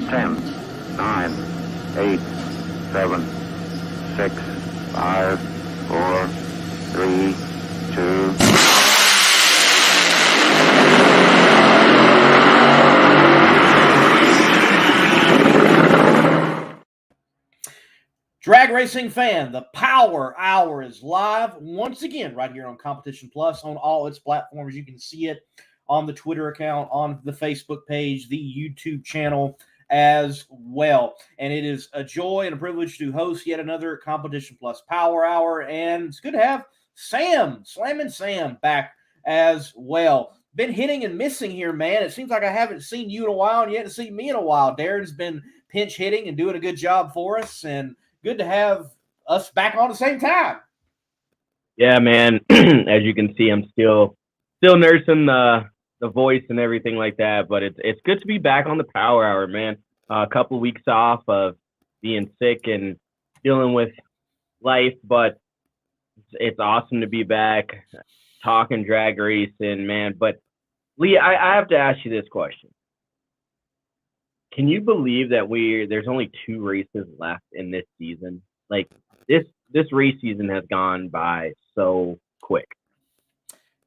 10, 9, 8, 7, 6, 5, 4, 3, 2. Drag racing fan, the Power Hour is live once again right here on Competition Plus on all its platforms. You can see it on the Twitter account, on the Facebook page, the YouTube channel as well. And it is a joy and a privilege to host yet another Competition Plus Power Hour. And it's good to have Slammin' Sam, back as well. Been hitting and missing here, man. It seems like I haven't seen you in a while, and you haven't seen me in a while. Darren's been pinch hitting and doing a good job for us, and good to have us back on the same time. Yeah, man. As you can see, I'm still nursing the voice and everything like that, but it's good to be back on the Power Hour, man. A couple of weeks off of being sick and dealing with life, but it's awesome to be back talking drag racing, man. But Lee, I have to ask you this question. Can you believe that there's only 2 races left in this season? Like this race season has gone by so quick.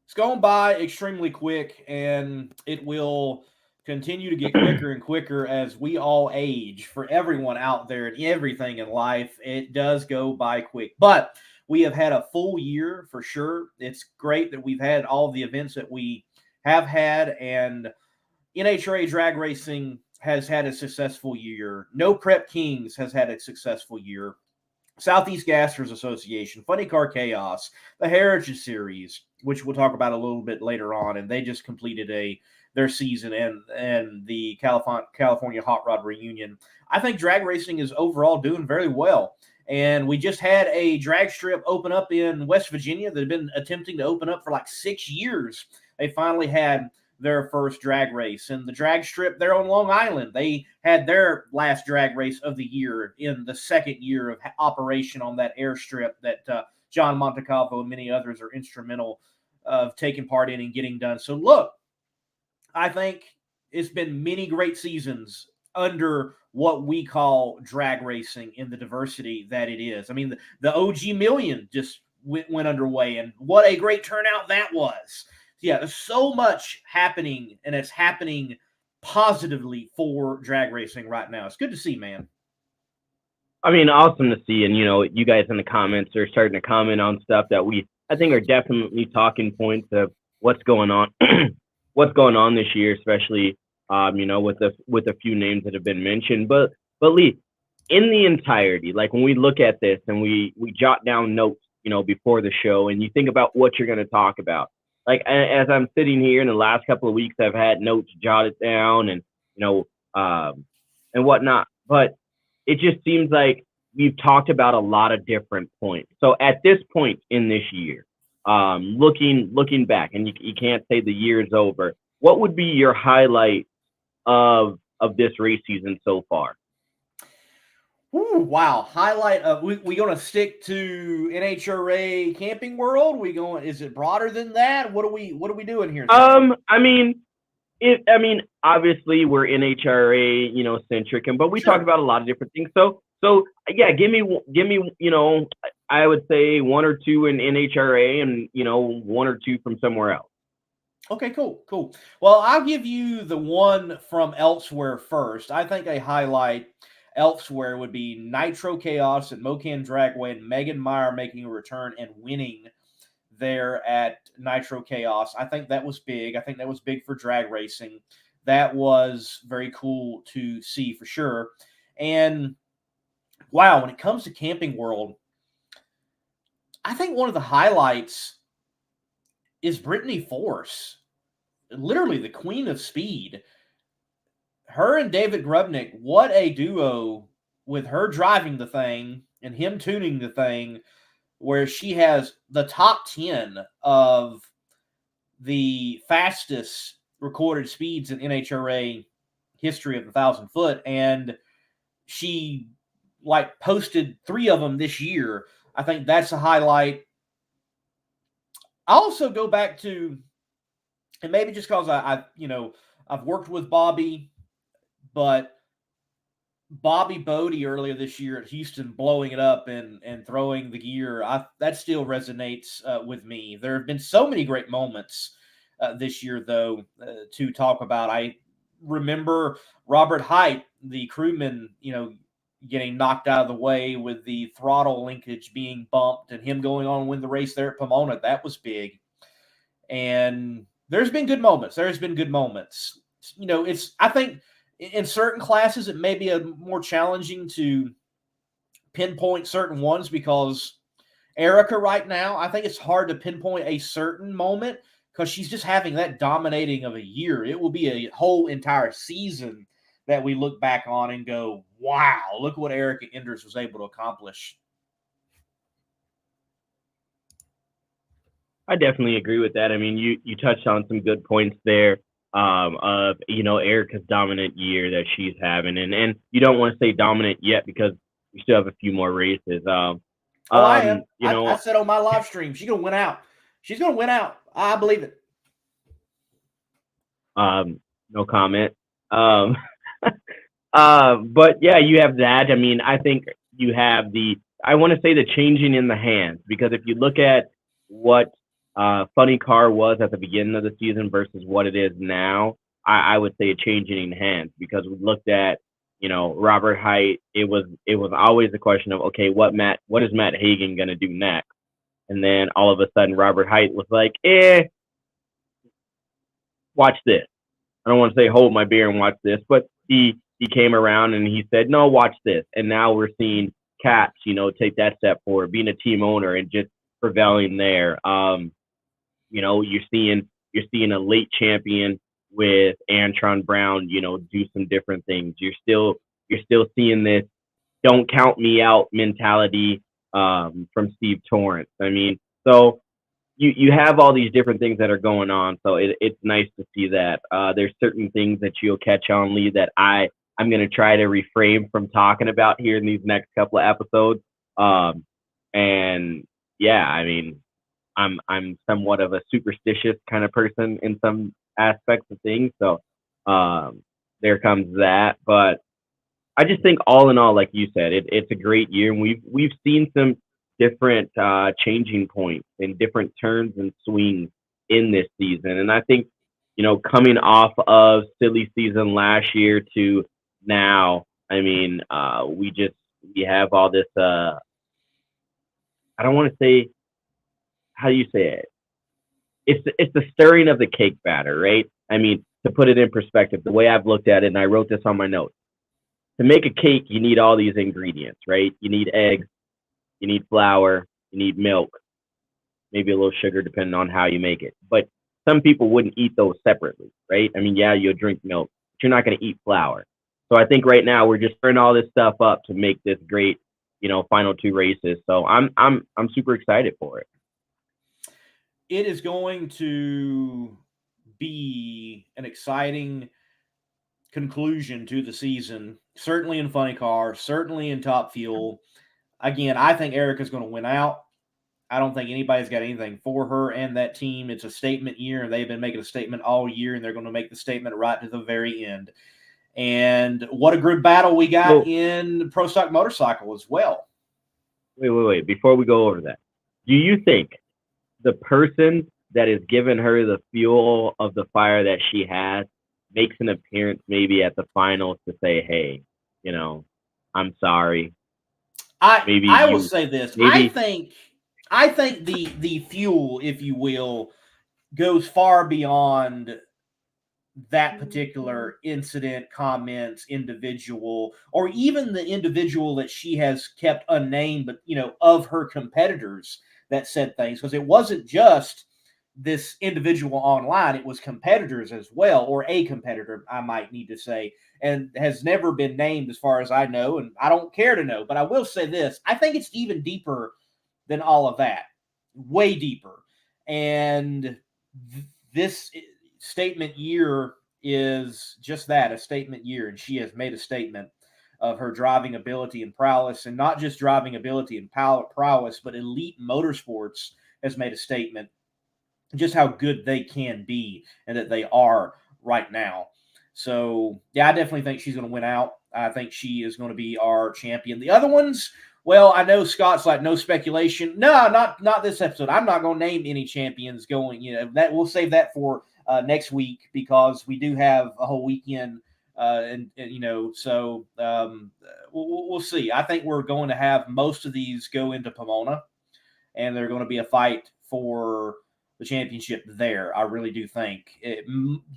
It's gone by extremely quick, and it will continue to get quicker and quicker as we all age. For everyone out there and everything in life, it does go by quick. But we have had a full year for sure. It's great that we've had all the events that we have had, and NHRA drag racing has had a successful year. No Prep Kings has had a successful year. Southeast Gassers Association, Funny Car Chaos, the Heritage Series, which we'll talk about a little bit later on, and they just completed their season, and the California Hot Rod Reunion. I think drag racing is overall doing very well. And we just had a drag strip open up in West Virginia that had been attempting to open up for like 6 years. They finally had their first drag race. And the drag strip there on Long Island, they had their last drag race of the year in the second year of operation on that airstrip that John Montecalvo and many others are instrumental of taking part in and getting done. So look, I think it's been many great seasons under what we call drag racing in the diversity that it is. I mean, the OG Million just went underway, and what a great turnout that was. Yeah, there's so much happening, and it's happening positively for drag racing right now. It's good to see, man. I mean, awesome to see. And, you guys in the comments are starting to comment on stuff that I think are definitely talking points of what's going on, what's going on this year, especially, with a few names that have been mentioned. But Lee, in the entirety, like when we look at this and we jot down notes, before the show, and you think about what you're going to talk about. Like as I'm sitting here in the last couple of weeks, I've had notes jotted down and and whatnot. But it just seems like we've talked about a lot of different points. So at this point in this year, looking back, and you can't say the year is over, what would be your highlight of this race season so far? Ooh, wow. Highlight of we going to stick to NHRA Camping World? Is it broader than that? What are we doing here? I mean, obviously we're NHRA, centric, but we talk about a lot of different things. So yeah, give me, I would say 1 or 2 in NHRA and, 1 or 2 from somewhere else. Okay, cool. Well, I'll give you the one from elsewhere first. I think a highlight elsewhere would be Nitro Chaos and Mocan Dragway and Megan Meyer making a return and winning there at Nitro Chaos. I think that was big. I think that was big for drag racing. That was very cool to see for sure. And wow, when it comes to Camping World, I think one of the highlights is Brittany Force, literally the queen of speed. Her and David Grubnick, what a duo with her driving the thing and him tuning the thing, where she has the top 10 of the fastest recorded speeds in NHRA history of the 1,000 foot. And she posted 3 of them this year. I think that's a highlight. I also go back to, and maybe just because I've worked with Bobby, but Bobby Bodie earlier this year at Houston blowing it up and throwing the gear, that still resonates with me. There have been so many great moments this year, though, to talk about. I remember Robert Height, the crewman, getting knocked out of the way with the throttle linkage being bumped and him going on to win the race there at Pomona. That was big. And there's been good moments. There's been good moments. I think in certain classes it may be a more challenging to pinpoint certain ones because Erica right now, I think it's hard to pinpoint a certain moment because she's just having that dominating of a year. It will be a whole entire season that we look back on and go, wow, look what Erica Enders was able to accomplish. I definitely agree with that. I mean, you touched on some good points there of Erica's dominant year that she's having, and you don't want to say dominant yet because we still have a few more races. I am. I said on my live stream, she's gonna win out. She's gonna win out. I believe it. No comment. But yeah, you have that. I mean, I think you have I want to say the changing in the hands, because if you look at what Funny Car was at the beginning of the season versus what it is now, I would say a changing in hands, because we looked at, Robert Height. It was always a question of, okay, what is Matt Hagan going to do next? And then all of a sudden Robert Height was like, watch this. I don't want to say hold my beer and watch this, but he came around and he said, no, watch this. And now we're seeing Caps, take that step forward, being a team owner and just prevailing there. You're seeing a late champion with Antron Brown, do some different things. You're still seeing this don't count me out mentality from Steve Torrance. I mean, so you have all these different things that are going on. So it's nice to see that. There's certain things that you'll catch on, Lee, that I'm going to try to refrain from talking about here in these next couple of episodes. And yeah, I mean, I'm somewhat of a superstitious kind of person in some aspects of things. So there comes that. But I just think all in all, like you said, it's a great year, and we've seen some different changing points and different turns and swings in this season. And I think, coming off of silly season last year to now, I mean, we have all this. I don't want to say, how do you say it? It's the stirring of the cake batter, right? I mean, to put it in perspective, the way I've looked at it, and I wrote this on my notes. To make a cake, you need all these ingredients, right? You need eggs, you need flour, you need milk, maybe a little sugar depending on how you make it. But some people wouldn't eat those separately, right? I mean, yeah, you'll drink milk, but you're not going to eat flour. So I think right now we're just stirring all this stuff up to make this great, final two races. So I'm super excited for it. It is going to be an exciting conclusion to the season, certainly in Funny Car, certainly in Top Fuel. Again, I think Erica's going to win out. I don't think anybody's got anything for her and that team. It's a statement year, and they've been making a statement all year, and they're going to make the statement right to the very end. And what a group battle we got in Pro Stock Motorcycle as well. Wait. Before we go over that, do you think the person that is giving her the fuel of the fire that she has makes an appearance maybe at the finals to say, hey, I'm sorry? I will say this. I think the fuel, if you will, goes far beyond that particular incident, comments, individual, or even the individual that she has kept unnamed, but of her competitors that said things, because it wasn't just this individual online, it was competitors as well, or a competitor, I might need to say, and has never been named as far as I know, and I don't care to know. But I will say this, I think it's even deeper than all of that, way deeper. And this statement year is just that, a statement year, and she has made a statement of her driving ability and prowess, and not just driving ability and prowess, but Elite Motorsports has made a statement just how good they can be and that they are right now. So, yeah, I definitely think she's going to win out. I think she is going to be our champion. The other ones, well, I know Scott's like no speculation. No, not this episode. I'm not going to name any champions going. That we'll save that for next week because we do have a whole weekend. So we'll see. I think we're going to have most of these go into Pomona, and they're going to be a fight for the championship there. I really do think it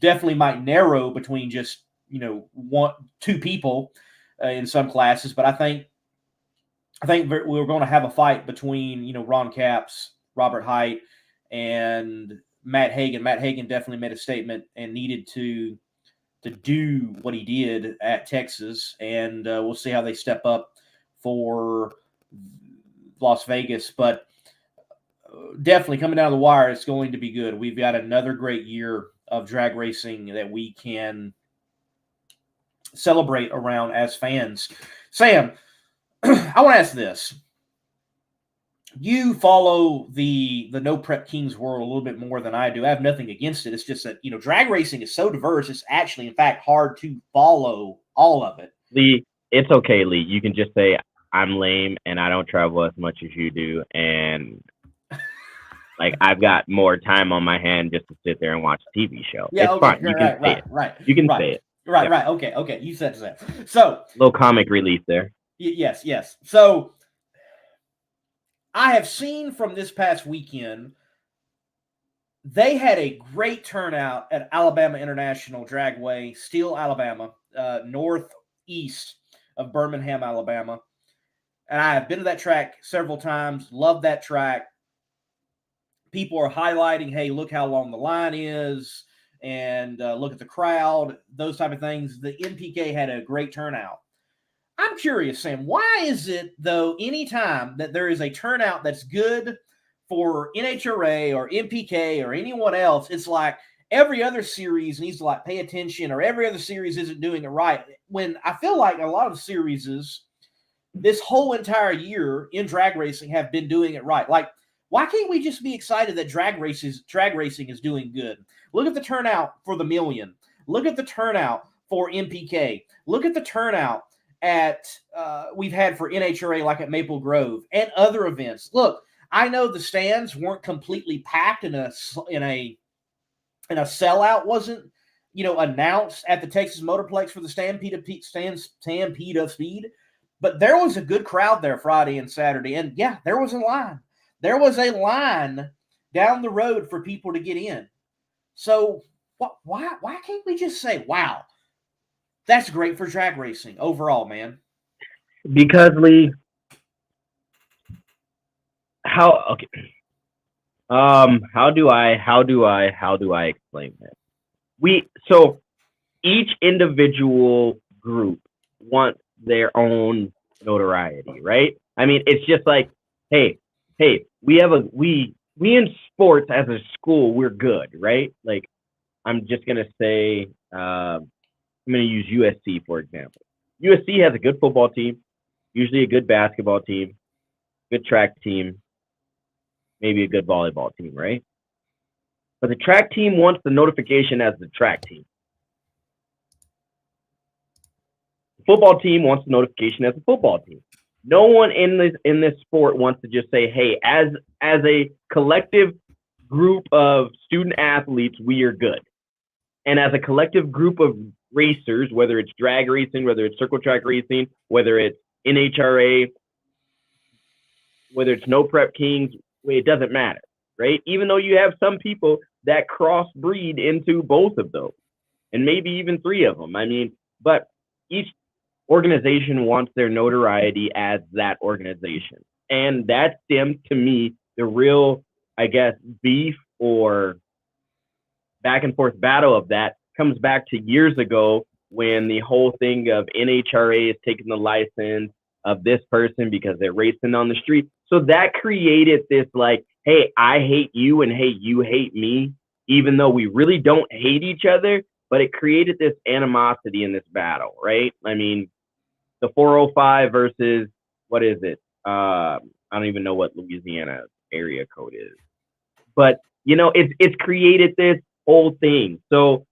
definitely might narrow between just two people in some classes, but I think we're going to have a fight between Ron Capps, Robert Height, and Matt Hagan. Matt Hagan definitely made a statement and needed to do what he did at Texas, and we'll see how they step up for Las Vegas. But definitely coming down the wire, it's going to be good. We've got another great year of drag racing that we can celebrate around as fans. Sam, I want to ask this. You follow the No Prep Kings world a little bit more than I do. I have nothing against it. It's just that, drag racing is so diverse. It's actually, in fact, hard to follow all of it. Lee, it's okay, Lee. You can just say, I'm lame and I don't travel as much as you do. And I've got more time on my hand just to sit there and watch a TV show. Yeah, it's okay, fine. You can say it. Right. You can say it. Right, yeah. Right. Okay. You said that. So, little comic relief there. Yes. So, I have seen from this past weekend, they had a great turnout at Alabama International Dragway, Steele, Alabama, northeast of Birmingham, Alabama. And I have been to that track several times, love that track. People are highlighting, hey, look how long the line is, and look at the crowd, those type of things. The NPK had a great turnout. I'm curious, Sam, why is it, though, anytime that there is a turnout that's good for NHRA or NPK or anyone else, it's like every other series needs to pay attention, or every other series isn't doing it right. When I feel like a lot of series this whole entire year in drag racing have been doing it right. Why can't we just be excited that drag racing is doing good? Look at the turnout for the Million. Look at the turnout for NPK. Look at the turnout we've had for NHRA, like at Maple Grove and other events. Look, I know the stands weren't completely packed in a sellout wasn't announced at the Texas Motorplex for the Stampede of Speed, but there was a good crowd there Friday and Saturday, and yeah, there was a line. There was a line down the road for people to get in. So why can't we just say, wow, that's great for drag racing overall, man? Because, Lee, how do I explain this? So each individual group wants their own notoriety, right? I mean, it's just like, hey, we in sports as a school, we're good, right? I'm just gonna say, I'm gonna use USC for example. USC has a good football team, usually a good basketball team, good track team, maybe a good volleyball team, right? But the track team wants the notification as the track team. The football team wants the notification as the football team. No one in this sport wants to just say, hey, as a collective group of student athletes, we are good. And as a collective group of racers, whether it's drag racing, whether it's circle track racing, whether it's NHRA, whether it's No Prep Kings, it doesn't matter, right? Even though you have some people that crossbreed into both of those, and maybe even three of them. I mean, but each organization wants their notoriety as that organization. And that stems, to me, the real, I guess, beef or back and forth battle of that comes back to years ago when the whole thing of NHRA is taking the license of this person because they're racing on the street. So that created this hey, I hate you and hey, you hate me, even though we really don't hate each other, but it created this animosity in this battle, right? I mean, the 405 versus, what is it? I don't even know what Louisiana area code is. But, it's created this whole thing. So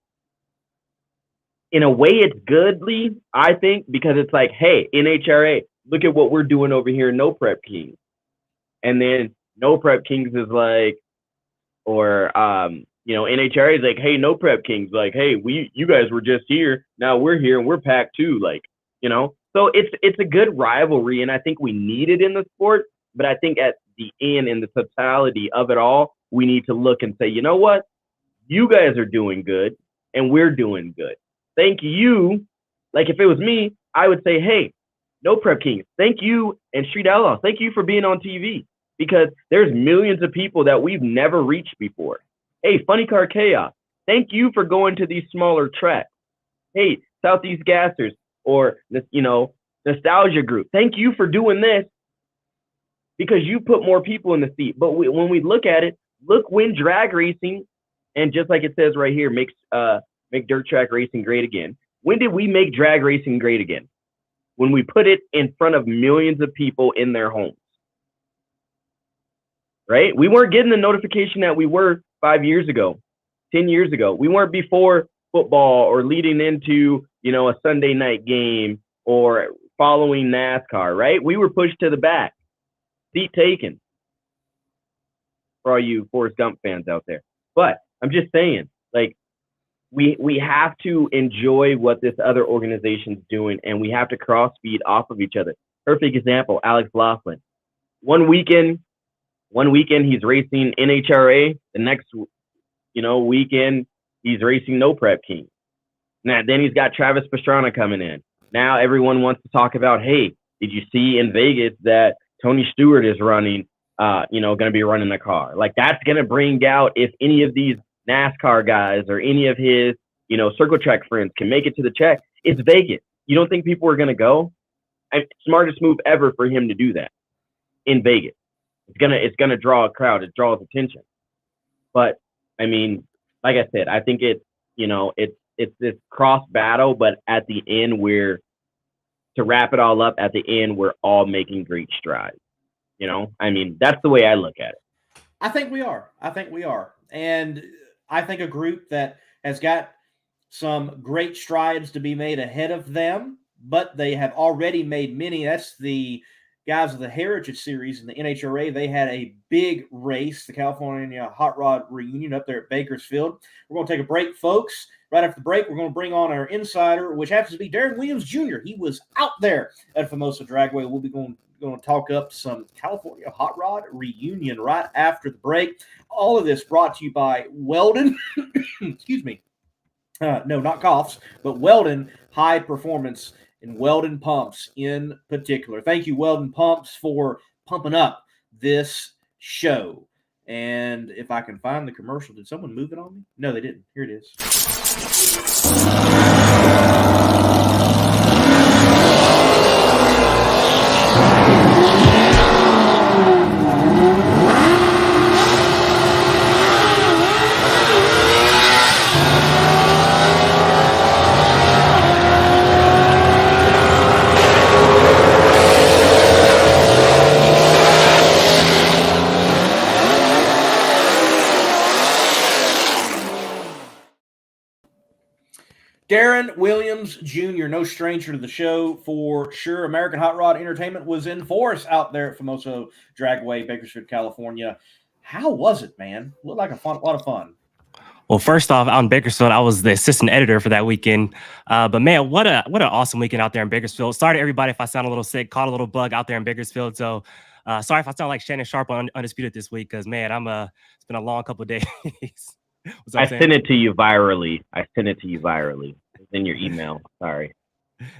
in a way, it's goodly, I think, because it's like, hey, NHRA, look at what we're doing over here in No Prep Kings. And then No Prep Kings is like, or, NHRA is like, hey, No Prep Kings, like, hey, you guys were just here. Now we're here and we're packed too. Like, so it's a good rivalry. And I think we need it in the sport. But I think at the end, in the totality of it all, we need to look and say, you know what? You guys are doing good and we're doing good. Thank you. Like if it was me, I would say, hey, No Prep Kings, thank you, and Street Outlaws, thank you for being on TV, because there's millions of people that we've never reached before. Hey, Funny Car Chaos, thank you for going to these smaller tracks. Hey, Southeast Gassers, or Nostalgia Group, thank you for doing this, because you put more people in the seat. But when we look at it, look when drag racing, and just like it says right here, make dirt track racing great again. When did we make drag racing great again? When we put it in front of millions of people in their homes, right? We weren't getting the notification that we were 5 years ago, 10 years ago. We weren't before football or leading into, a Sunday night game or following NASCAR, right? We were pushed to the back, seat taken, for all you Forrest Gump fans out there. But I'm just saying, like, we have to enjoy what this other organization's doing, and we have to cross feed off of each other. Perfect example, Alex Laughlin. One weekend he's racing NHRA. The next, weekend he's racing No Prep King. Now then he's got Travis Pastrana coming in. Now everyone wants to talk about, hey, did you see in Vegas that Tony Stewart is running? Going to be running a car. Like that's going to bring out if any of these NASCAR guys or any of his, circle track friends can make it to the track. It's Vegas. You don't think people are going to go? Smartest move ever for him to do that in Vegas. It's gonna draw a crowd. It draws attention. But I mean, like I said, I think it's this cross battle. But at the end, to wrap it all up, at the end, we're all making great strides. I mean, that's the way I look at it. I think we are. And I think a group that has got some great strides to be made ahead of them, but they have already made many. That's the guys of the Heritage Series in the NHRA. They had a big race, the California Hot Rod Reunion up there at Bakersfield. We're going to take a break, folks. Right after the break, we're going to bring on our insider, which happens to be Darren Williams Jr. He was out there at Famoso Dragway. We'll be going to talk up some California Hot Rod Reunion right after the break. All of this brought to you by Weldon. Excuse me. No, not coughs, but Weldon High Performance and Weldon Pumps in particular. Thank you, Weldon Pumps, for pumping up this show. And if I can find the commercial, did someone move it on me? No, they didn't. Here it is. Darren Williams Jr., no stranger to the show for sure. American Hot Rod Entertainment was in force out there at Famoso Dragway, Bakersfield, California. How was it, man? Looked like a lot of fun. Well, first off, out in Bakersfield, I was the assistant editor for that weekend. But man, what an awesome weekend out there in Bakersfield. Sorry to everybody if I sound a little sick, caught a little bug out there in Bakersfield. So sorry if I sound like Shannon Sharp on Undisputed this week, because man, it's been a long couple of days. I sent it to you virally. It's in your email. Sorry.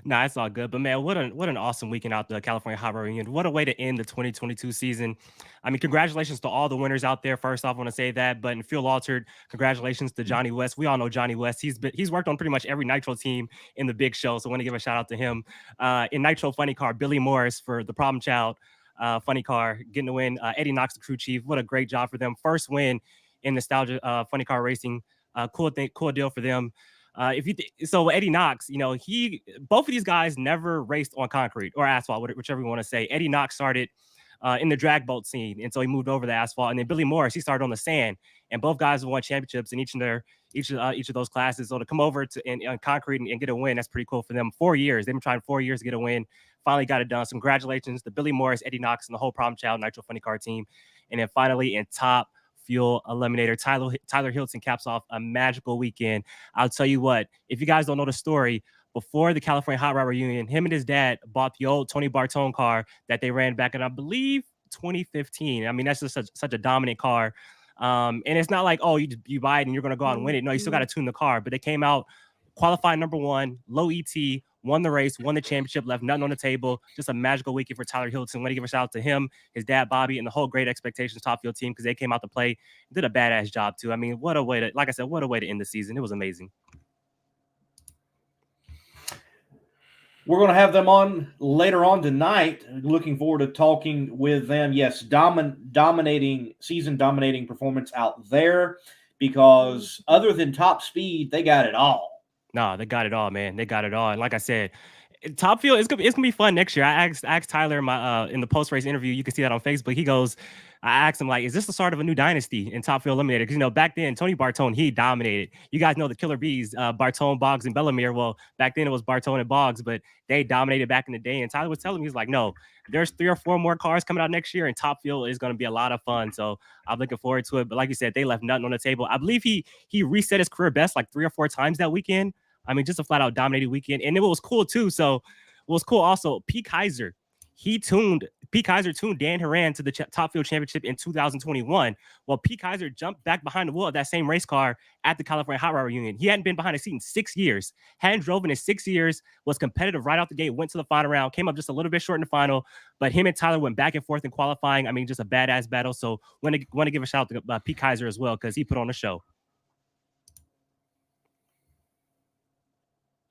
Nah, it's all good. But man, what an awesome weekend out the California Hot Rod Reunion. What a way to end the 2022 season. I mean, congratulations to all the winners out there. First off, I want to say that. But in Field Altered, congratulations to Johnny West. We all know Johnny West. He's worked on pretty much every Nitro team in the big show. So I want to give a shout out to him. In Nitro Funny Car, Billy Morris for the Problem Child Funny Car, getting the win. Eddie Knox, the crew chief. What a great job for them. First win in nostalgia Funny Car racing. Cool deal for them. So Eddie Knox, both of these guys never raced on concrete or asphalt, whichever you want to say. Eddie Knox started in the drag boat scene, and so he moved over the asphalt. And then Billy Morris, he started on the sand, and both guys won championships in each of those classes. So to come over to in concrete and get a win, that's pretty cool for them. 4 years, they've been trying 4 years to get a win. Finally got it done. So congratulations to Billy Morris, Eddie Knox, and the whole Problem Child Nitro Funny Car team. And then finally in Top Fuel Eliminator, Tyler Hilton caps off a magical weekend. I'll tell you what, if you guys don't know the story, before the California Hot Rod Reunion, him and his dad bought the old Tony Bartone car that they ran back in, I believe, 2015. I mean, that's just such a dominant car. And it's not like, oh, you buy it and you're going to go out and win it. No, you still got to tune the car. But they came out, qualified number 1, low ET, won the race, won the championship, left nothing on the table. Just a magical weekend for Tyler Hilton. Want to give a shout out to him, his dad, Bobby, and the whole Great Expectations Top Fuel team, because they came out to play, did a badass job too. I mean, what a way to, like I said, what a way to end the season. It was amazing. We're going to have them on later on tonight. Looking forward to talking with them. Yes, season dominating performance out there, because other than Top Speed, they got it all. No, they got it all, man. They got it all. And like I said, Top Fuel, it's gonna be fun next year. I asked Tyler in the post race interview. You can see that on Facebook. He goes, I asked him, like, is this the start of a new dynasty in Top Fuel Eliminator? Because back then Tony Bartone, he dominated. You guys know the Killer Bees, Bartone, Boggs, and Bellamere. Well, back then it was Bartone and Boggs, but they dominated back in the day. And Tyler was telling me, he's like, no, there's 3 or 4 more cars coming out next year, and Top Fuel is going to be a lot of fun. So I'm looking forward to it. But like you said, they left nothing on the table. I believe he reset his career best like 3 or 4 times that weekend. I mean, just a flat out dominated weekend. And it was cool too. So what was cool also, Pete Kaiser tuned Dan Horan to the Top Fuel Championship in 2021. Well, Pete Kaiser jumped back behind the wheel of that same race car at the California Hot Rod Reunion. He hadn't been behind a seat in 6 years, hadn't driven in 6 years, was competitive right out the gate, went to the final round, came up just a little bit short in the final, but him and Tyler went back and forth in qualifying. I mean, just a badass battle. So want to give a shout out to Pete Kaiser as well, because he put on a show.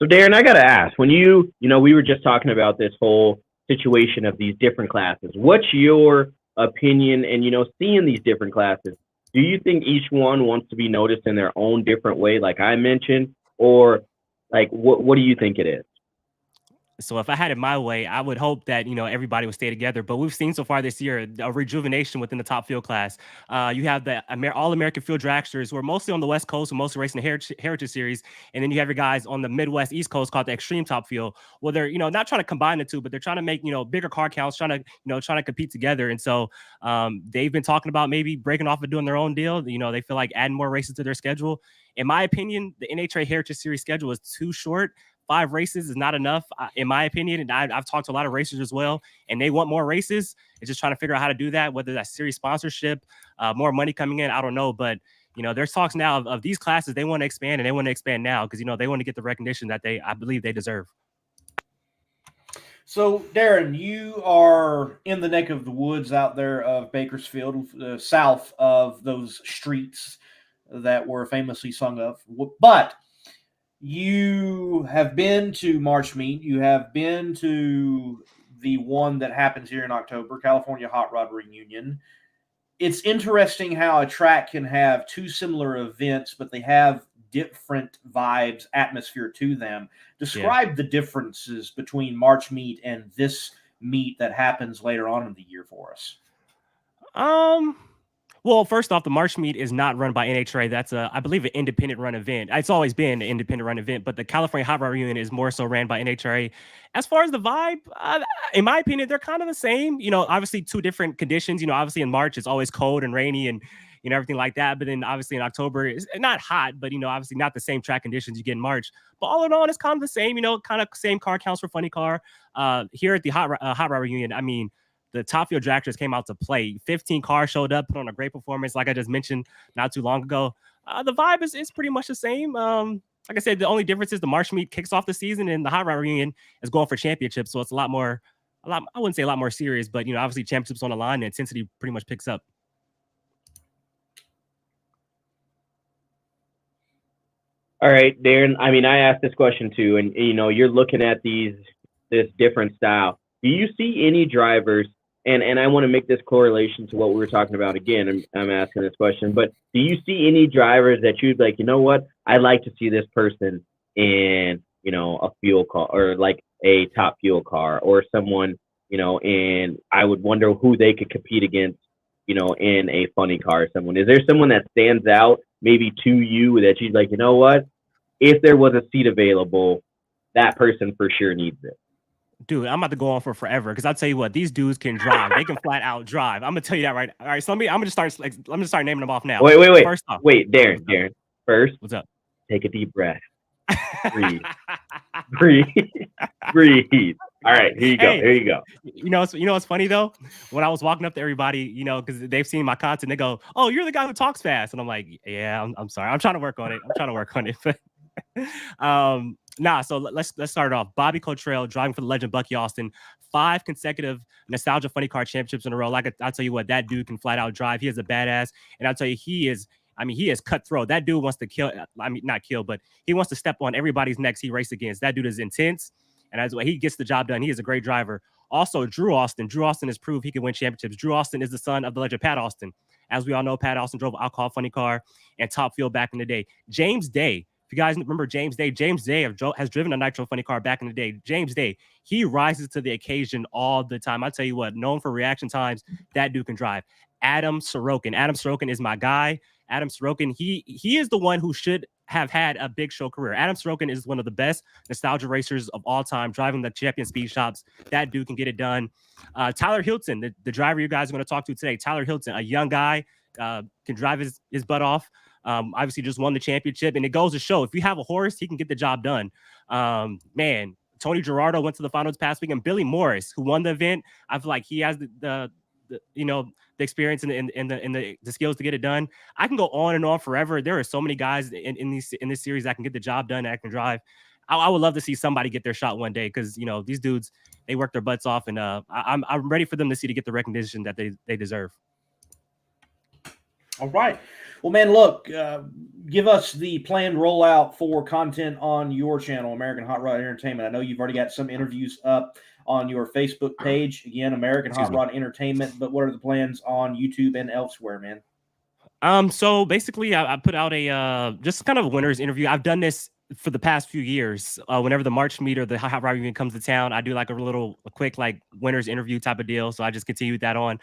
So Darren, I got to ask, when we were just talking about this whole situation of these different classes, what's your opinion? And, seeing these different classes, do you think each one wants to be noticed in their own different way, like I mentioned, or like, what do you think it is? So if I had it my way, I would hope that, everybody would stay together. But we've seen so far this year a rejuvenation within the Top Fuel class. You have the All-American Field Dragsters, who are mostly on the West Coast, who mostly racing the Heritage Series. And then you have your guys on the Midwest, East Coast, called the Extreme Top Fuel. Well, they're, not trying to combine the two, but they're trying to make, bigger car counts, trying to compete together. And so they've been talking about maybe breaking off and doing their own deal. They feel like adding more races to their schedule. In my opinion, the NHRA Heritage Series schedule is too short. 5 races is not enough, in my opinion. And I've talked to a lot of racers as well, and they want more races. It's just trying to figure out how to do that, whether that's series sponsorship, more money coming in. I don't know. But, there's talks now of these classes. They want to expand, and they want to expand now because, they want to get the recognition that I believe they deserve. So, Darren, you are in the neck of the woods out there of Bakersfield, south of those streets that were famously sung of. But you have been to March Meet. You have been to the one that happens here in October, California Hot Rod Reunion. It's interesting how a track can have 2 similar events, but they have different vibes, atmosphere to them. Describe the differences between March Meet and this meet that happens later on in the year for us. Well, first off, the March Meet is not run by NHRA. That's I believe, an independent run event. It's always been an independent run event, but the California Hot Rod Reunion is more so ran by NHRA. As far as the vibe, in my opinion, they're kind of the same. Obviously 2 different conditions. Obviously in March, it's always cold and rainy and, everything like that. But then obviously in October, it's not hot, but, obviously not the same track conditions you get in March. But all in all, it's kind of the same, kind of same car counts for Funny Car. Here at the Hot Rod Reunion, I mean, the Top Fuel Dragsters came out to play. 15 cars showed up, put on a great performance, like I just mentioned not too long ago. The vibe is pretty much the same. Like I said, the only difference is the March Meet kicks off the season, and the Hot Rod Reunion is going for championships. So it's I wouldn't say a lot more serious, but, obviously championships on the line, the intensity pretty much picks up. All right, Darren. I mean, I asked this question too, and, you're looking at this different style. Do you see any drivers? And I want to make this correlation to what we were talking about again. I'm asking this question, but do you see any drivers that you'd like, what? I'd like to see this person in, a fuel car or like a Top Fuel car, or someone, and I would wonder who they could compete against, in a funny car. Someone, is there someone that stands out maybe to you that you'd like, what? If there was a seat available, that person for sure needs it. Dude, I'm about to go on for forever because I'll tell you what, these dudes can drive. They can flat out drive. I'm gonna tell you that right. All right, so I'm gonna start naming them off now. Wait. First off, Darren. First, what's up? take a deep breath. Breathe. All right, here you go. Here you go. What's funny though? When I was walking up to everybody, because they've seen my content, they go, "Oh, you're the guy who talks fast," and I'm like, "Yeah, I'm sorry. I'm trying to work on it." But so let's start off. Bobby Cottrell driving for the legend Bucky Austin, 5 consecutive nostalgia funny car championships in a row. I'll tell you what, that dude can flat out drive. He is a badass, and I'll tell you, he is cutthroat. That dude wants to kill. Not kill, but he wants to step on everybody's necks he races against. That dude is intense, and that's why he gets the job done. He is a great driver. Also, Drew Austin. Drew Austin has proved he can win championships. Drew Austin is the son of the legend Pat Austin. As we all know, Pat Austin drove alcohol funny car and Top Fuel back in the day. James Day. If you guys remember James Day has driven a nitro funny car back in the day. James Day, he rises to the occasion all the time. I tell you what, known for reaction times, that dude can drive. Adam Sorokin is my guy. Adam Sorokin, he is the one who should have had a big show career. Adam Sorokin is one of the best nostalgia racers of all time, driving the champion speed shops. That dude can get it done. Tyler Hilton, the driver you guys are going to talk to today. Tyler Hilton, a young guy, can drive his butt off. Obviously just won the championship, and it goes to show if you have a horse, he can get the job done. Man, Tony Gerardo went to the finals past week, and Billy Morris, who won the event, I feel like he has the experience and the skills to get it done. I can go on and on forever. There are so many guys in this series that can get the job done, that can drive. I would love to see somebody get their shot one day, because these dudes, they work their butts off, and I'm ready for them to get the recognition that they deserve. All right. Well, man, look, give us the planned rollout for content on your channel, American Hot Rod Entertainment. I know you've already got some interviews up on your Facebook page. Again, American Hot Rod Entertainment. But what are the plans on YouTube and elsewhere, man? So basically, I put out a just kind of a winner's interview. I've done this for the past few years. Whenever the March meet or the Hot Rod event comes to town, I do like a quick like winner's interview type of deal. So I just continued that on.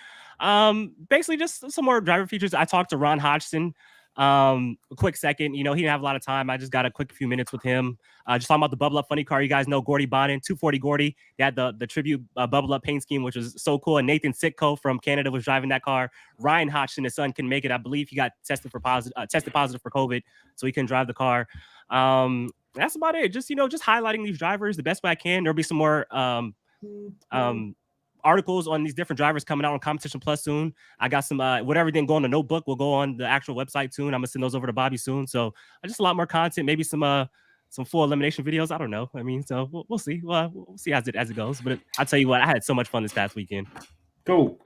Basically just some more driver features. I talked to Ron Hodgson. A quick second, he didn't have a lot of time. I just got a quick few minutes with him. Just talking about the Bubble Up funny car. You guys know Gordy Bonin, 240 Gordy. They had the tribute Bubble Up paint scheme, which was so cool. And Nathan Sitko from Canada was driving that car. Ryan Hodgson, his son, can make it. I believe he got tested positive for COVID, so he couldn't drive the car. That's about it. Just just highlighting these drivers the best way I can. There'll be some more articles on these different drivers coming out on Competition Plus soon. I got some whatever didn't go on the notebook will go on the actual website soon. I'm gonna send those over to Bobby soon. So just a lot more content, maybe some full elimination videos. I don't know. I mean, so we'll see. We'll see as it goes. But I'll tell you what, I had so much fun this past weekend. Cool.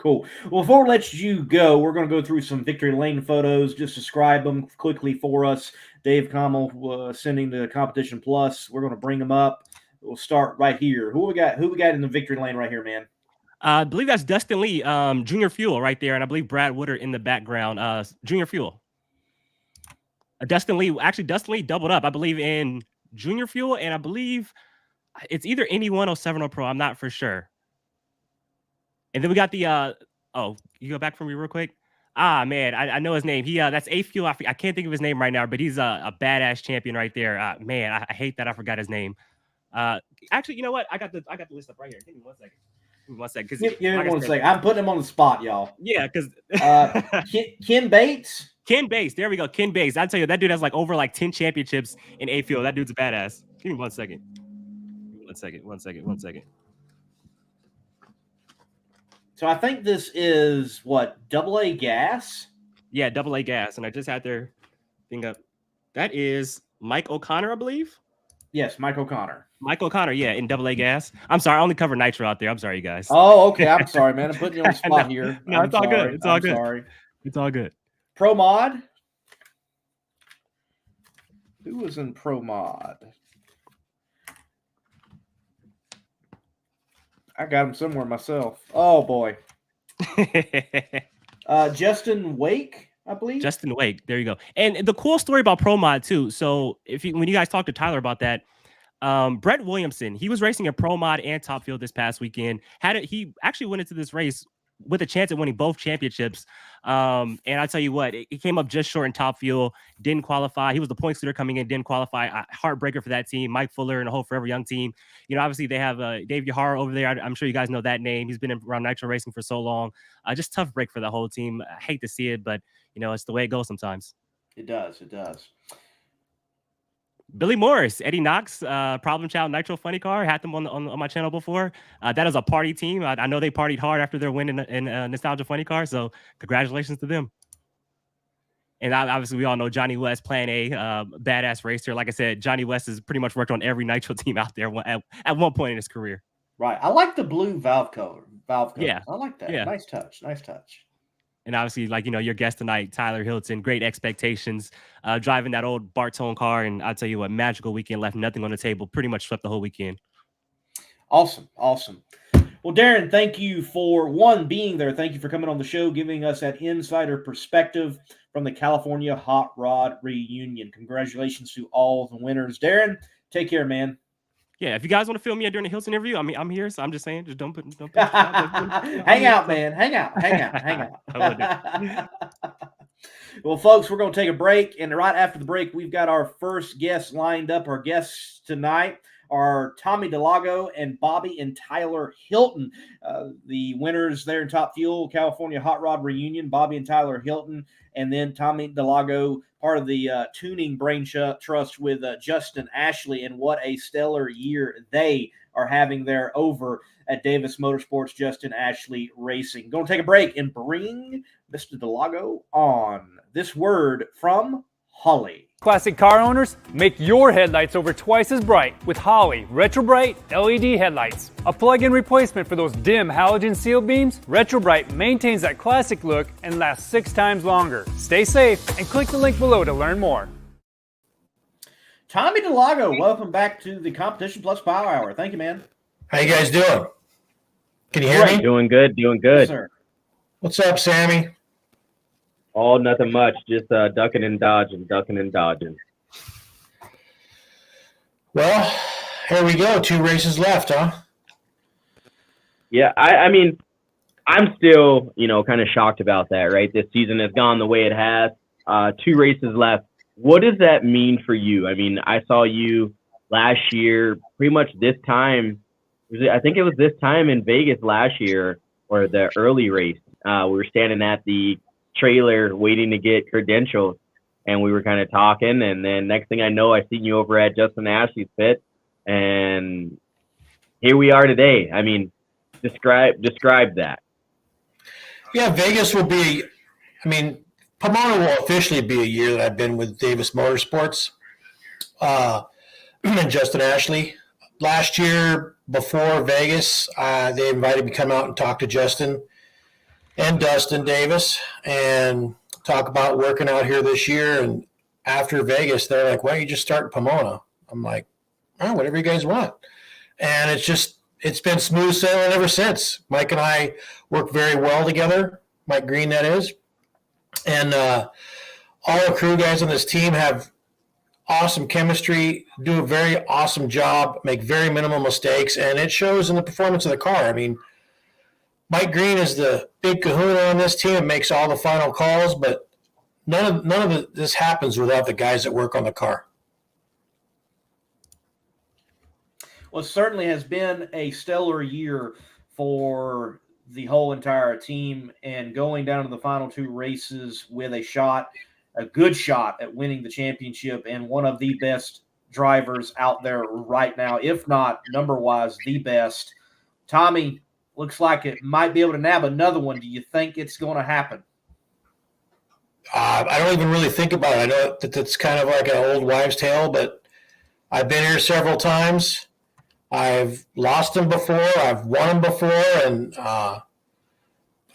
Well, before we let you go, we're going to go through some victory lane photos. Just describe them quickly for us. Dave Commel sending to Competition Plus. We're going to bring them up. We'll start right here. Who we got in the victory lane right here, man? I believe that's Dustin Lee, Junior Fuel right there, and I believe Brad Woodard in the background. Junior Fuel. Dustin Lee doubled up, I believe, in Junior Fuel, and I believe it's either Indy 107 or Pro. I'm not for sure. And then we got the you go back for me real quick. Man, I know his name. That's A Fuel. I can't think of his name right now, but he's a badass champion right there. Man, I hate that I forgot his name. Actually, you know what? I got the list up right here. Give me 1 second. Because give me 1 second. I'm putting him on the spot, y'all. Yeah, because Ken Bates. Ken Bates. There we go. Ken Bates. I tell you, that dude has over 10 championships in A Fuel. That dude's a badass. Give me 1 second. 1 second. So I think this is what, AA gas? Yeah, AA gas. And I just had their thing up. That is Mike O'Connor, I believe. Yes, Mike O'Connor. Yeah, in AA gas. I'm sorry, I only cover nitro out there. I'm sorry, you guys. Oh, okay. I'm sorry, man. I'm putting you on the spot here. No, it's all good. It's all good. Sorry. It's all good. Pro Mod. Who was in Pro Mod? I got him somewhere myself. Oh boy. Justin Wake, I believe. Justin Wake. There you go. And the cool story about Pro Mod too. So when you guys talk to Tyler about that, Brett Williamson, he was racing a Pro Mod and Top Fuel this past weekend. He actually went into this race with a chance at winning both championships. And I tell you what, he came up just short in Top Fuel, didn't qualify. He was the points leader coming in, didn't qualify. Heartbreaker for that team. Mike Fuller and the whole Forever Young team. You know, obviously they have Dave Yahara over there. I'm sure you guys know that name. He's been around Nitro Racing for so long. Just tough break for the whole team. I hate to see it, but you know, it's the way it goes sometimes. It does. It does. Billy Morris, Eddie Knox, Problem Child Nitro Funny Car, had them on my channel before. That is a party team. I know they partied hard after their win in Nostalgia Funny Car, so congratulations to them. And obviously, we all know Johnny West, Plan A, badass racer. Like I said, Johnny West has pretty much worked on every Nitro team out there at one point in his career. Right. I like the blue valve color. Yeah. I like that. Yeah. Nice touch. Nice touch. And obviously, like, you know, your guest tonight, Tyler Hilton, great expectations, driving that old Bartone car. And I'll tell you what, magical weekend, left nothing on the table, pretty much swept the whole weekend. Awesome. Well, Darren, thank you for being there. Thank you for coming on the show, giving us that insider perspective from the California Hot Rod Reunion. Congratulations to all the winners. Darren, take care, man. Yeah, if you guys want to film me during the Hilton interview, I mean, I'm here, so I'm just saying, just don't put hang out, man. Hang out. Well, folks, we're going to take a break, and right after the break, we've got our first guest lined up. Our guests tonight are Tommy DeLago and Bobby and Tyler Hilton, the winners there in Top Fuel, California Hot Rod Reunion, Bobby and Tyler Hilton, and then Tommy DeLago, part of the tuning brain trust with Justin Ashley, and what a stellar year they are having there over at Davis Motorsports, Justin Ashley Racing. Going to take a break and bring Mr. DeLago on. This word from Holly. Classic car owners, make your headlights over twice as bright with Holly Retro Bright LED headlights. A plug-in replacement for those dim halogen seal beams, Retro Bright maintains that classic look and lasts 6 times longer. Stay safe and click the link below to learn more. Tommy DeLago, welcome back to the Competition Plus Power Hour. Thank you, man. How you guys doing? Can you hear me? Doing good. Yes, sir. What's up, Sammy? Oh, nothing much. Just ducking and dodging. Well, here we go. 2 races left, huh? Yeah, I mean, I'm still, kind of shocked about that, right? This season has gone the way it has. 2 races left. What does that mean for you? I mean, I saw you last year, pretty much this time. I think it was this time in Vegas last year, or the early race. We were standing at the trailer waiting to get credentials, and we were kind of talking, and then next thing I know, I seen you over at Justin Ashley's pit, and here we are today. I mean, describe that. Yeah, Vegas will be, Pomona will officially be a year that I've been with Davis Motorsports and Justin Ashley. Last year, before Vegas, they invited me to come out and talk to Justin and Dustin Davis and talk about working out here this year. And after Vegas, they're like, why don't you just start in Pomona? I'm like, whatever you guys want. And it's been smooth sailing ever since. Mike and I work very well together. Mike Green, that is. And all the crew guys on this team have awesome chemistry, do a very awesome job, make very minimal mistakes, and it shows in the performance of the car. I mean, Mike Green is the big kahuna on this team and makes all the final calls, but none of this happens without the guys that work on the car. Well, it certainly has been a stellar year for the whole entire team, and going down to the final 2 races with a good shot at winning the championship, and one of the best drivers out there right now, if not number-wise, the best. Tommy, looks like it might be able to nab another one. Do you think it's going to happen? I don't even really think about it. I know that that's kind of like an old wives' tale, but I've been here several times. I've lost them before. I've won them before, and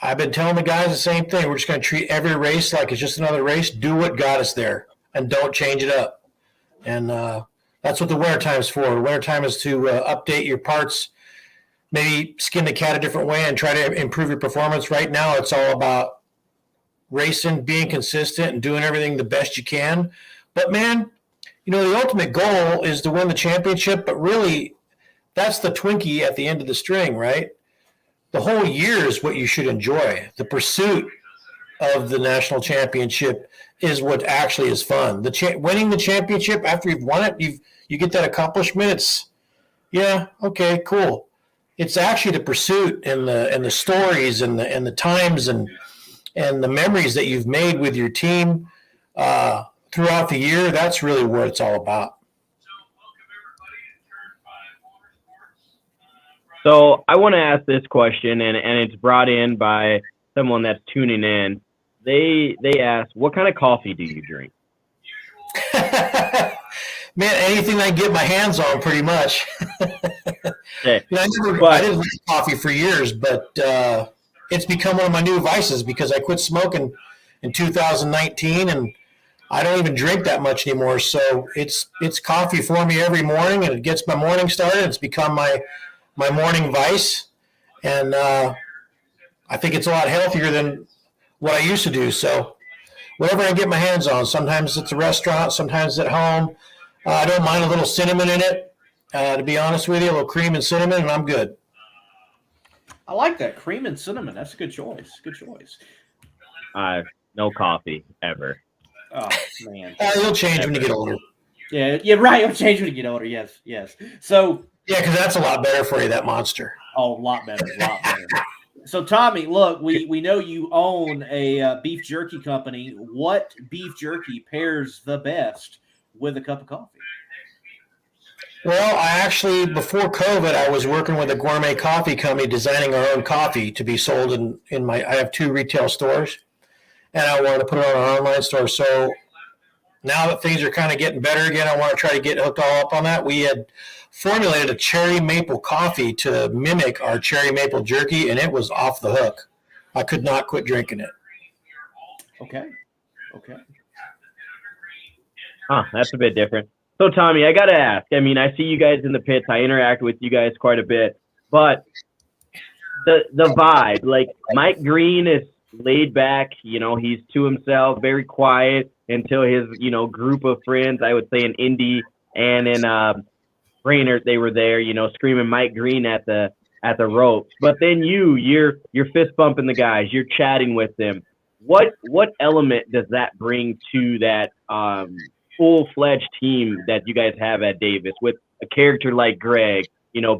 I've been telling the guys the same thing. We're just going to treat every race like it's just another race. Do what got us there, and don't change it up. And that's what the winter time is for. The winter time is to update your parts, maybe skin the cat a different way and try to improve your performance. Right now, it's all about racing, being consistent, and doing everything the best you can. But, man, the ultimate goal is to win the championship, but really that's the Twinkie at the end of the string, right? The whole year is what you should enjoy. The pursuit of the national championship is what actually is fun. Winning the championship after you've won it, you get that accomplishment. It's okay, cool. It's actually the pursuit and the stories and the times and the memories that you've made with your team throughout the year. That's really what it's all about. So I want to ask this question, and it's brought in by someone that's tuning in. They ask, what kind of coffee do you drink? Man, anything I can get my hands on, pretty much. Hey, I didn't like coffee for years, but it's become one of my new vices because I quit smoking in 2019, and I don't even drink that much anymore. So it's coffee for me every morning, and it gets my morning started. It's become my morning vice, and I think it's a lot healthier than what I used to do. So whatever I get my hands on, sometimes it's a restaurant, sometimes at home. I don't mind a little cinnamon in it. To be honest with you, a little cream and cinnamon, and I'm good. I like that. Cream and cinnamon. That's a good choice. Good choice. No coffee ever. Oh, man. It'll change when you get older. Yeah, right. It'll change when you get older. Yes. So, yeah, because that's a lot better for you, that Monster. Oh, a lot better. So, Tommy, look, we know you own a beef jerky company. What beef jerky pairs the best with a cup of coffee? Well, I actually, before COVID, I was working with a gourmet coffee company designing our own coffee to be sold in my, I have 2 retail stores, and I wanted to put it on our online store. So now that things are kind of getting better again, I want to try to get hooked all up on that. We had formulated a cherry maple coffee to mimic our cherry maple jerky, and it was off the hook. I could not quit drinking it. Okay. That's a bit different. So, Tommy, I got to ask. I mean, I see you guys in the pits. I interact with you guys quite a bit. But the vibe, like Mike Green is laid back. He's to himself, very quiet until his, group of friends, I would say in Indy and in Brainerd, they were there, screaming Mike Green at the ropes. But then you're fist bumping the guys. You're chatting with them. What element does that bring to that full-fledged team that you guys have at Davis with a character like Greg,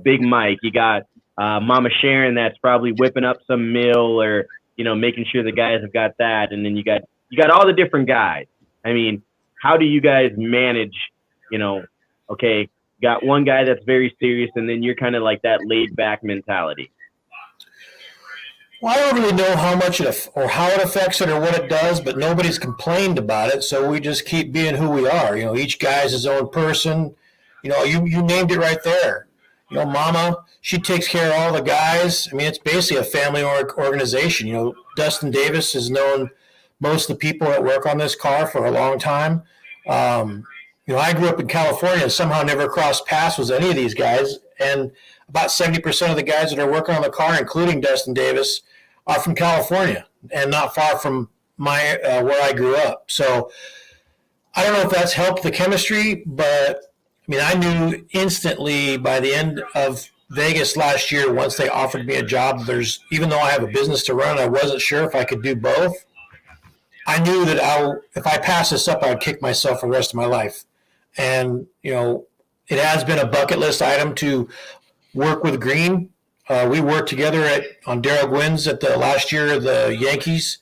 Big Mike? You got Mama Sharon that's probably whipping up some meal or, making sure the guys have got that. And then you got all the different guys. I mean, how do you guys manage, okay, got one guy that's very serious and then you're kind of like that laid back mentality? Well, I don't really know how much or how it affects it or what it does, but nobody's complained about it. So we just keep being who we are. Each guy's his own person. You named it right there. Mama, she takes care of all the guys. I mean, it's basically a family organization. Dustin Davis has known most of the people that work on this car for a long time. I grew up in California and somehow never crossed paths with any of these guys. And about 70% of the guys that are working on the car, including Dustin Davis, are from California and not far from where I grew up. So I don't know if that's helped the chemistry, but I knew instantly by the end of Vegas last year, once they offered me a job, even though I have a business to run, I wasn't sure if I could do both. I knew that if I pass this up, I would kick myself for the rest of my life. And, it has been a bucket list item to work with Green. We worked together on Darryl Gwynn's at the last year of the Yankees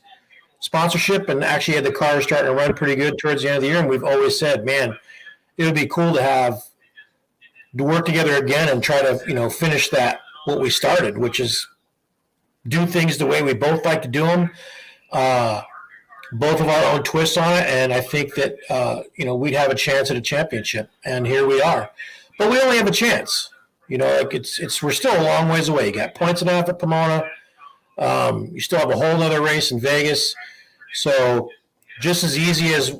sponsorship, and actually had the car starting to run pretty good towards the end of the year. And we've always said, man, it would be cool to work together again and try to, finish what we started, which is do things the way we both like to do them. Both of our own twists on it, and I think that we'd have a chance at a championship, and here we are. But we only have a chance. We're still a long ways away. You got points and a half at Pomona. You still have a whole other race in Vegas. So just as easy as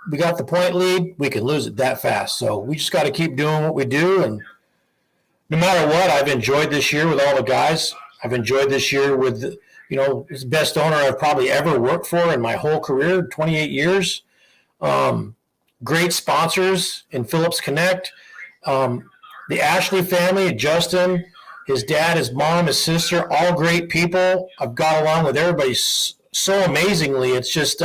we got the point lead, we can lose it that fast. So we just got to keep doing what we do, and no matter what, I've enjoyed this year with all the guys. I've enjoyed this year with it's the best owner I've probably ever worked for in my whole career, 28 years. great sponsors in Phillips Connect. The Ashley family, Justin, his dad, his mom, his sister, all great people. I've got along with everybody so amazingly. It's just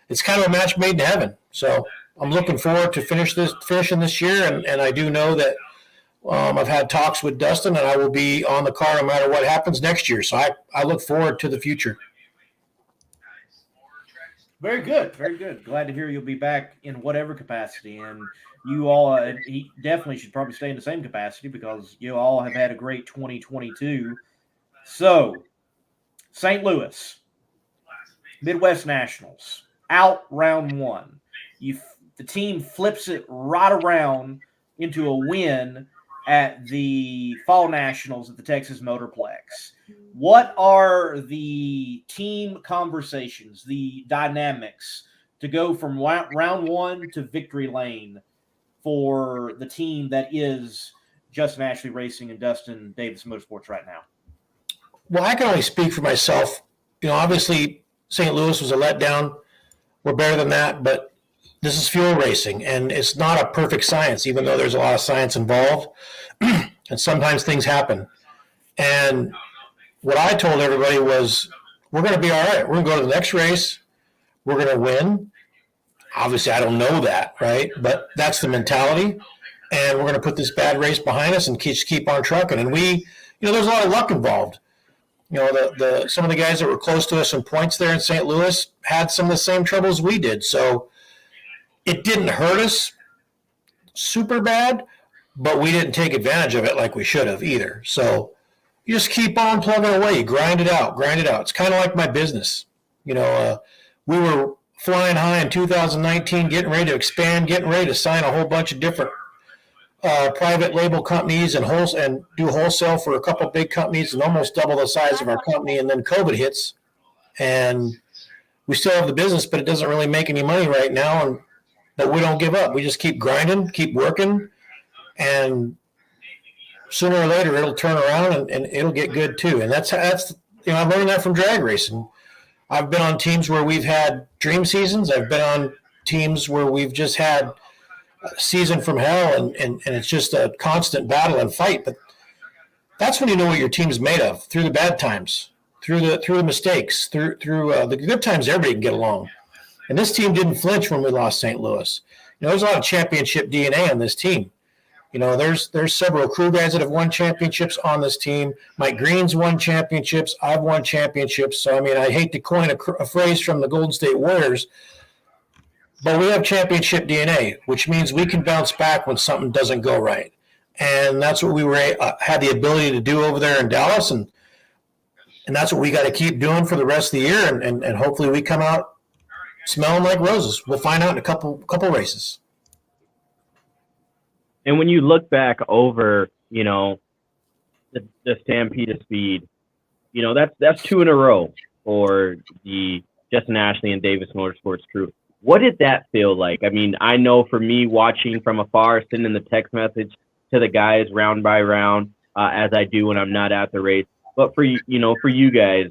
it's kind of a match made in heaven. So I'm looking forward to finishing this year, and I do know that I've had talks with Dustin, and I will be on the car no matter what happens next year. So I look forward to the future. Very good. Very good. Glad to hear you'll be back in whatever capacity. And you all, he definitely should probably stay in the same capacity because you all have had a great 2022. So, St. Louis, Midwest Nationals, out round one. The team flips it right around into a win at the Fall Nationals at the Texas Motorplex. What are the team conversations, the dynamics to go from round one to victory lane for the team that is Justin Ashley Racing and Dustin Davis Motorsports right now? Well, I can only speak for myself. Obviously, St. Louis was a letdown. We're better than that, but this is fuel racing, and it's not a perfect science, even though there's a lot of science involved, and sometimes things happen. And what I told everybody was, we're going to be all right. We're going to go to the next race. We're going to win. Obviously, I don't know that, right? But that's the mentality. And we're going to put this bad race behind us and keep on trucking. And there's a lot of luck involved. Some of the guys that were close to us in points there in St. Louis had some of the same troubles we did. So it didn't hurt us super bad, but we didn't take advantage of it like we should have either. So you just keep on plugging away. You grind it out. It's kind of like my business. We were flying high in 2019, getting ready to expand, getting ready to sign a whole bunch of different private label companies and do wholesale for a couple of big companies and almost double the size of our company. And then COVID hits, and we still have the business, but it doesn't really make any money right now. But we don't give up. We just keep grinding, keep working, and sooner or later it'll turn around and it'll get good too. And that's I learned that from drag racing. I've been on teams where we've had dream seasons. I've been on teams where we've just had a season from hell, and it's just a constant battle and fight. But that's when you know what your team's made of, through the bad times, through the mistakes, through the good times. Everybody can get along. And this team didn't flinch when we lost St. Louis. There's a lot of championship DNA on this team. There's several crew guys that have won championships on this team. Mike Green's won championships. I've won championships. So, I hate to coin a phrase from the Golden State Warriors, but we have championship DNA, which means we can bounce back when something doesn't go right. And that's what we had the ability to do over there in Dallas, and that's what we got to keep doing for the rest of the year, and hopefully we come out smelling like roses. We'll find out in a couple races. And when you look back over, the Stampede of Speed, that's two in a row for the Justin Ashley and Davis Motorsports crew. What did that feel like? I know for me, watching from afar, sending the text message to the guys round by round, as I do when I'm not at the race. But for you guys,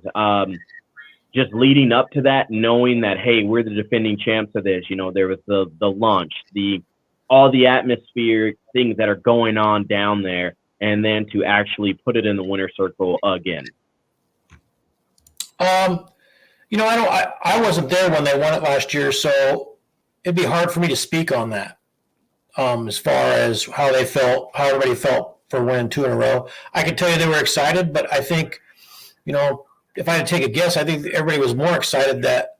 just leading up to that, knowing that, hey, we're the defending champs of this. There was the launch, all the atmospheric things that are going on down there, and then to actually put it in the winner's circle again. I wasn't there when they won it last year, so it'd be hard for me to speak on that. As far as how everybody felt for winning two in a row, I could tell you they were excited, but I think, if I had to take a guess, I think everybody was more excited that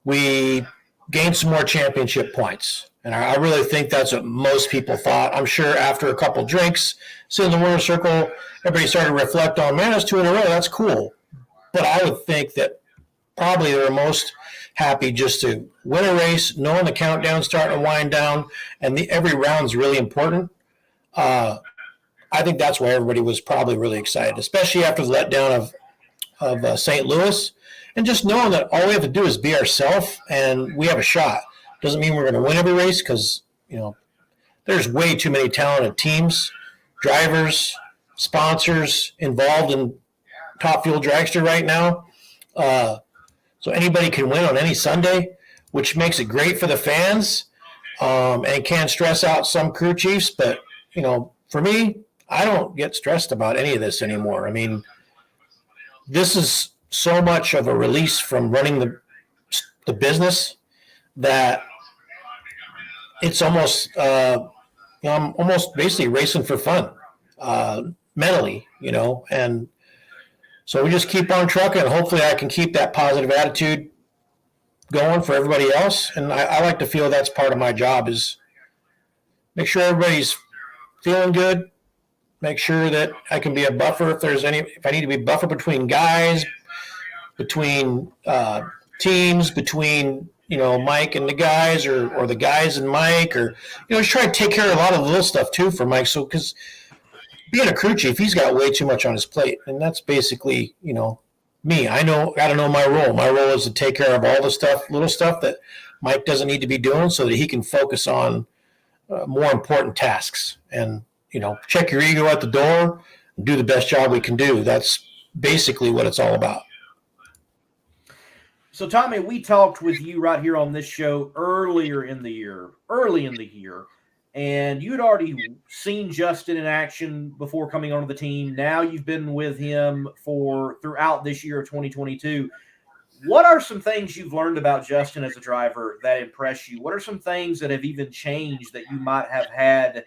we gained some more championship points. And I really think that's what most people thought. I'm sure after a couple drinks, sitting in the winner's circle, everybody started to reflect on, man, that's two in a row. That's cool. But I would think that probably they were most happy just to win a race, knowing the countdown starting to wind down, and every round's really important. I think that's why everybody was probably really excited, especially after the letdown of St. Louis, and just knowing that all we have to do is be ourselves and we have a shot. Doesn't mean we're going to win every race, because there's way too many talented teams, drivers, sponsors involved in Top Fuel Dragster right now. So anybody can win on any Sunday, which makes it great for the fans. and can stress out some crew chiefs. But, for me, I don't get stressed about any of this anymore. I mean, this is so much of a release from running the business that it's almost, I'm almost basically racing for fun, mentally, and so we just keep on trucking, and hopefully I can keep that positive attitude going for everybody else. And I like to feel that's part of my job, is make sure everybody's feeling good, make sure that I can be a buffer if I need to be a buffer between guys, between teams, between Mike and the guys, or the guys and Mike, or just try to take care of a lot of the little stuff too for Mike. So because being a crew chief, he's got way too much on his plate, and that's basically me. I got to know my role. My role is to take care of all the little stuff that Mike doesn't need to be doing, so that he can focus on more important tasks. And check your ego at the door and do the best job we can do. That's basically what it's all about. So, Tommy, we talked with you right here on this show early in the year, and you'd already seen Justin in action before coming onto the team. Now you've been with him throughout this year of 2022. What are some things you've learned about Justin as a driver that impress you? What are some things that have even changed that you might have had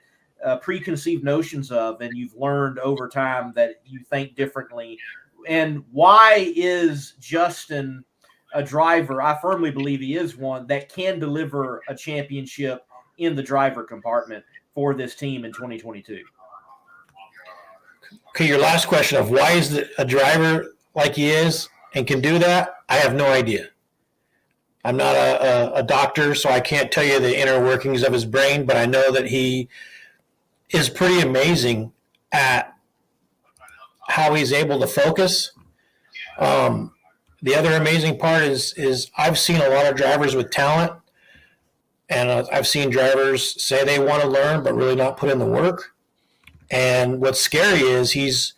preconceived notions of, and you've learned over time that you think differently? And why is Justin a driver? I firmly believe he is one that can deliver a championship in the driver compartment for this team in 2022. Okay, your last question of why is a driver like he is and can do that, I have no idea. I'm not a doctor, so I can't tell you the inner workings of his brain, but I know that he is pretty amazing at how he's able to focus. The other amazing part is I've seen a lot of drivers with talent, and I've seen drivers say they want to learn but really not put in the work. And what's scary is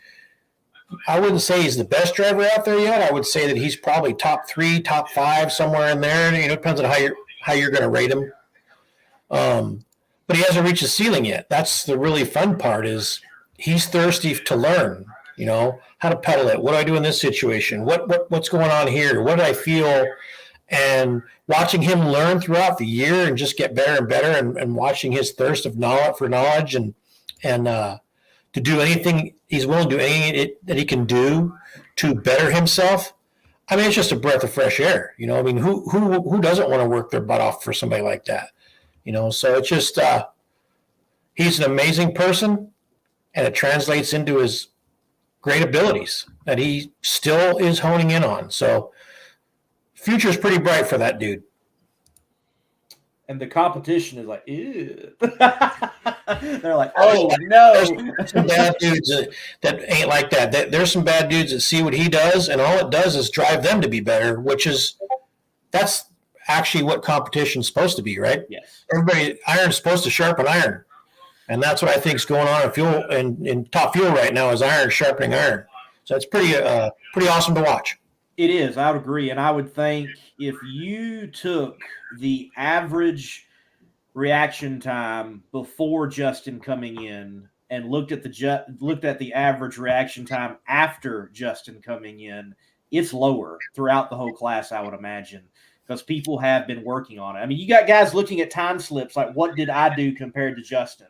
I wouldn't say he's the best driver out there yet. I would say that he's probably top 3, top 5, somewhere in there. It depends on how you're going to rate him. But he hasn't reached the ceiling yet. That's the really fun part, is he's thirsty to learn, how to pedal it. What do I do in this situation? What's going on here? What do I feel? And watching him learn throughout the year and just get better and better, and watching his thirst of knowledge and to do anything he's willing to do, anything that he can do to better himself. I mean, it's just a breath of fresh air. I mean, who doesn't want to work their butt off for somebody like that? So it's just he's an amazing person, and it translates into his great abilities that he still is honing in on. So future is pretty bright for that dude. And the competition is like, ew. They're like, oh, no. There's some bad dudes that ain't like that. There's some bad dudes that see what he does, and all it does is drive them to be better, that's actually what competition's supposed to be, right? Yes. Iron's supposed to sharpen iron. And that's what I think is going on in Top Fuel right now, is iron sharpening iron. So it's pretty awesome to watch. It is. I would agree. And I would think if you took the average reaction time before Justin coming in and looked at the average reaction time after Justin coming in, it's lower throughout the whole class, I would imagine, because people have been working on it. I mean, you got guys looking at time slips like, what did I do compared to Justin?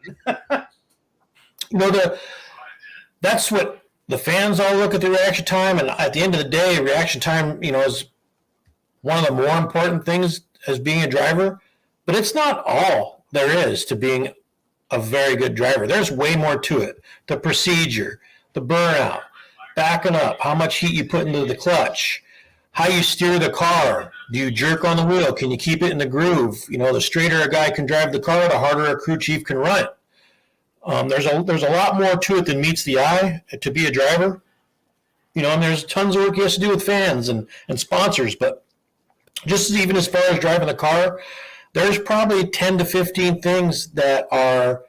That's what the fans all look at, the reaction time. And at the end of the day, reaction time, is one of the more important things as being a driver. But it's not all there is to being a very good driver. There's way more to it. The procedure, the burnout, backing up, how much heat you put into the clutch, how you steer the car. Do you jerk on the wheel? Can you keep it in the groove? The straighter a guy can drive the car, the harder a crew chief can run it. There's a lot more to it than meets the eye to be a driver. And there's tons of work he has to do with fans and sponsors. But just even as far as driving the car, there's probably 10 to 15 things that are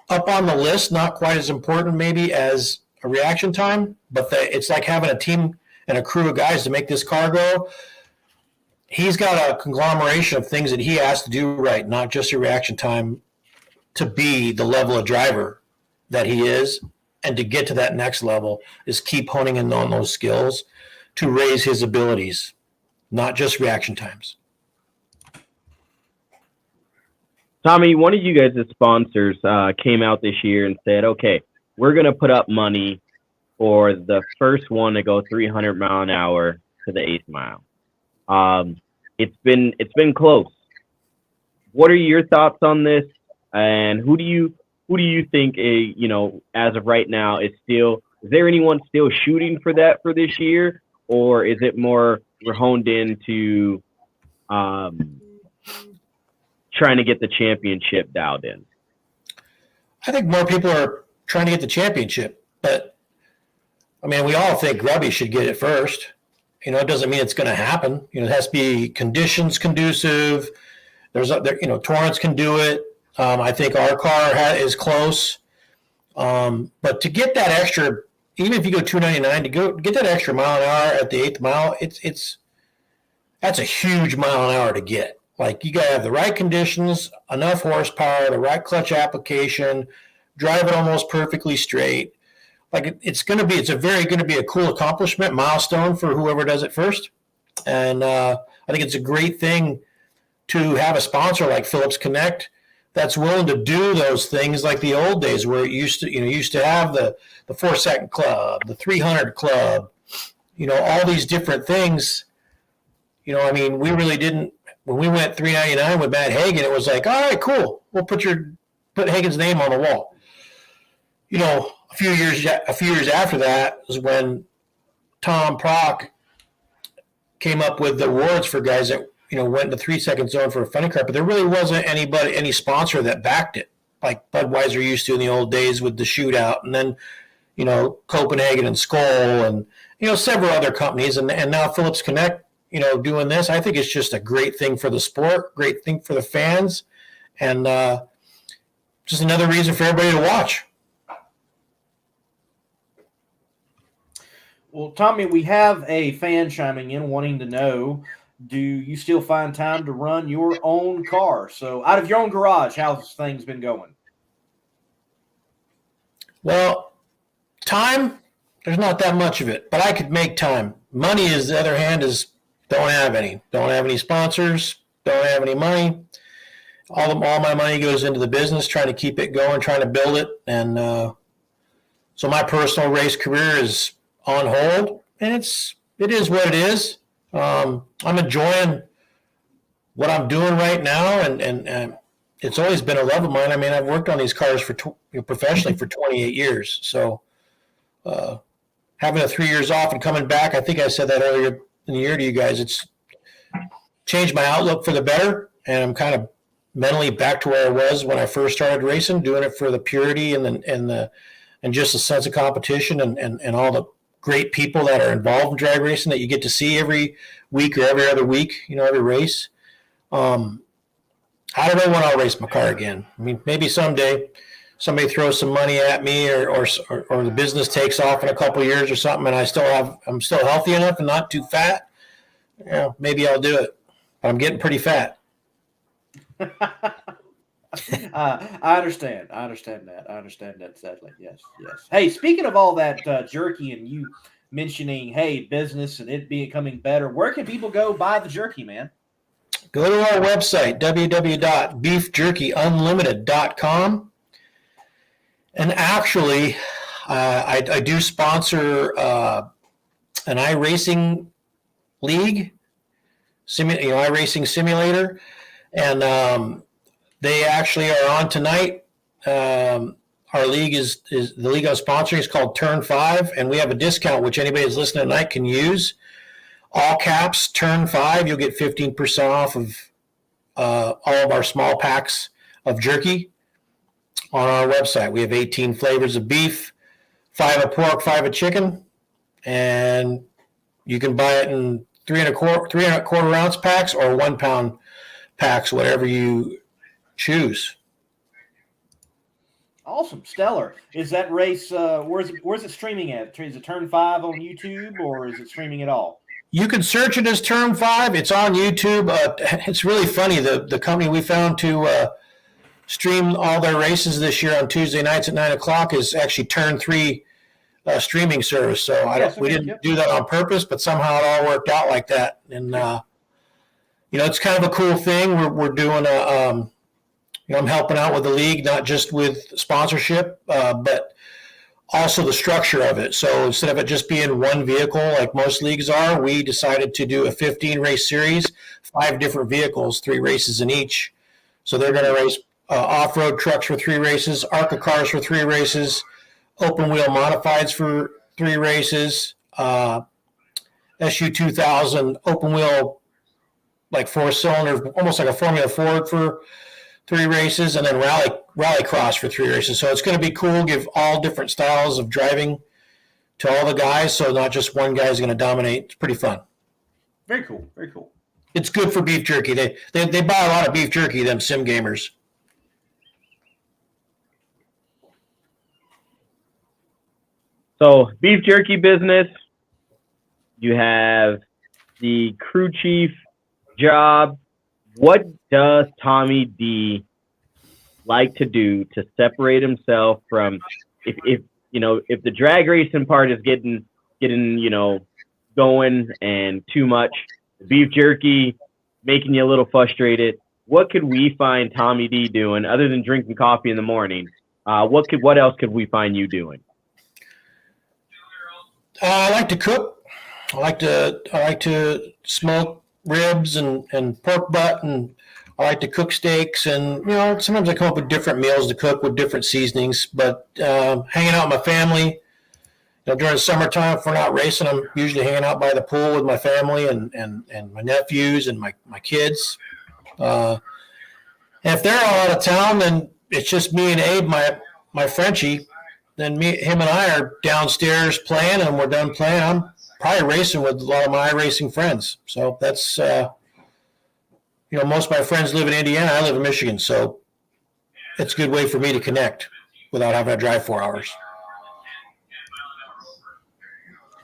up on the list, not quite as important maybe as a reaction time, but it's like having a team and a crew of guys to make this car go. he's got a conglomeration of things that he has to do right, not just a reaction time to be the level of driver that he is. And to get to that next level is keep honing in on those skills to raise his abilities, not just reaction times. Tommy, one of you guys' sponsors came out this year and said, okay, we're going to put up money for the first one to go 300 mile an hour to the 8th mile. It's been close. What are your thoughts on this? And who do you think, as of right now, is there anyone still shooting for that for this year? Or is it more we're honed into trying to get the championship dialed in? I think more people are trying to get the championship, but I mean, we all think Grubby should get it first. It doesn't mean it's going to happen. It has to be conditions conducive. Torrance can do it. I think our car is close. But to get that extra, even if you go 299, to get that extra mile an hour at the 8th mile, that's a huge mile an hour to get. Like, you got to have the right conditions, enough horsepower, the right clutch application, drive it almost perfectly straight. Like, it's going to be a cool accomplishment, milestone for whoever does it first. And I think it's a great thing to have a sponsor like Phillips Connect that's willing to do those things like the old days where it used to have the 4-second club, the 300 club, all these different things. We really didn't. When we went 399 with Matt Hagan, it was like, all right, cool. We'll put Hagan's name on the wall. A few years after that was when Tom Prock came up with the awards for guys that went in the 3-second zone for a funny car, but there really wasn't any sponsor that backed it, like Budweiser used to in the old days with the shootout, and then Copenhagen and Skoll, and several other companies, and now Phillips Connect. Doing this, I think it's just a great thing for the sport, great thing for the fans, and just another reason for everybody to watch. Well, Tommy, we have a fan chiming in wanting to know, do you still find time to run your own car? So out of your own garage, how's things been going? Well, time, there's not that much of it, but I could make time. Money, is the other hand, is don't have any sponsors, don't have any money. All my money goes into the business, trying to keep it going, trying to build it. And so my personal race career is on hold, and it is what it is. I'm enjoying what I'm doing right now, and it's always been a love of mine. I mean, I've worked on these cars professionally for 28 years. So having a 3 years off and coming back, I think I said that earlier in the year to you guys, it's changed my outlook for the better, and I'm kind of mentally back to where I was when I first started racing, doing it for the purity and just a sense of competition and all the great people that are involved in drag racing that you get to see every week or every other week, every race. I don't know when I'll race my car again. I mean, maybe someday somebody throws some money at me or the business takes off in a couple of years or something, and I'm still healthy enough and not too fat. Maybe I'll do it. But I'm getting pretty fat. I understand. I understand that, sadly. Yes. Hey, speaking of all that jerky and you mentioning, hey, business and it becoming better, where can people go buy the jerky, man? Go to our website, www.beefjerkyunlimited.com. And actually, I do sponsor an iRacing league, iRacing simulator, and they actually are on tonight. Our league is the league I'm sponsoring is called Turn 5, and we have a discount which anybody that's listening tonight can use. All caps, Turn 5. You'll get 15% off of all of our small packs of jerky on our website. We have 18 flavors of beef, 5 of pork, 5 of chicken, and you can buy it in 3 1/4 ounce packs or 1 pound packs, whatever you choose. Awesome, stellar. Is that race? Where's it streaming at? Is it Turn 5 on YouTube, or is it streaming at all? You can search it as Turn 5. It's on YouTube. It's really funny. The company we found to stream all their races this year on Tuesday nights at 9 o'clock is actually Turn 3 streaming service. So we didn't do that on purpose, but somehow it all worked out like that. And, it's kind of a cool thing. We're doing I'm helping out with the league, not just with sponsorship, but also the structure of it. So instead of it just being one vehicle like most leagues are, we decided to do a 15-race series, 5 different vehicles, 3 races in each. So they're going to race off-road trucks for 3 races, ARCA cars for 3 races, open-wheel modifieds for 3 races, SU2000 open-wheel, like 4-cylinder, almost like a Formula Ford for 3 races, and then rally cross for 3 races. So it's going to be cool, give all different styles of driving to all the guys, so not just one guy is going to dominate. It's pretty fun. Very cool. Very cool. It's good for beef jerky. They buy a lot of beef jerky, them sim gamers. So beef jerky business, you have the crew chief job. What does Tommy D like to do to separate himself from if the drag racing part is getting going and too much, the beef jerky making you a little frustrated? What could we find Tommy D doing other than drinking coffee in the morning? What else could we find you doing? I like to cook. I like to smoke ribs and pork butt, and I like to cook steaks. And sometimes I come up with different meals to cook with different seasonings. But hanging out with my family, during summertime, if we're not racing, I'm usually hanging out by the pool with my family and my nephews and my kids. And if they're all out of town, then it's just me and Abe, my Frenchie. Then him and I are downstairs playing, and we're done playing. I'm probably racing with a lot of my iRacing friends. So that's, most of my friends live in Indiana. I live in Michigan. So it's a good way for me to connect without having to drive 4 hours.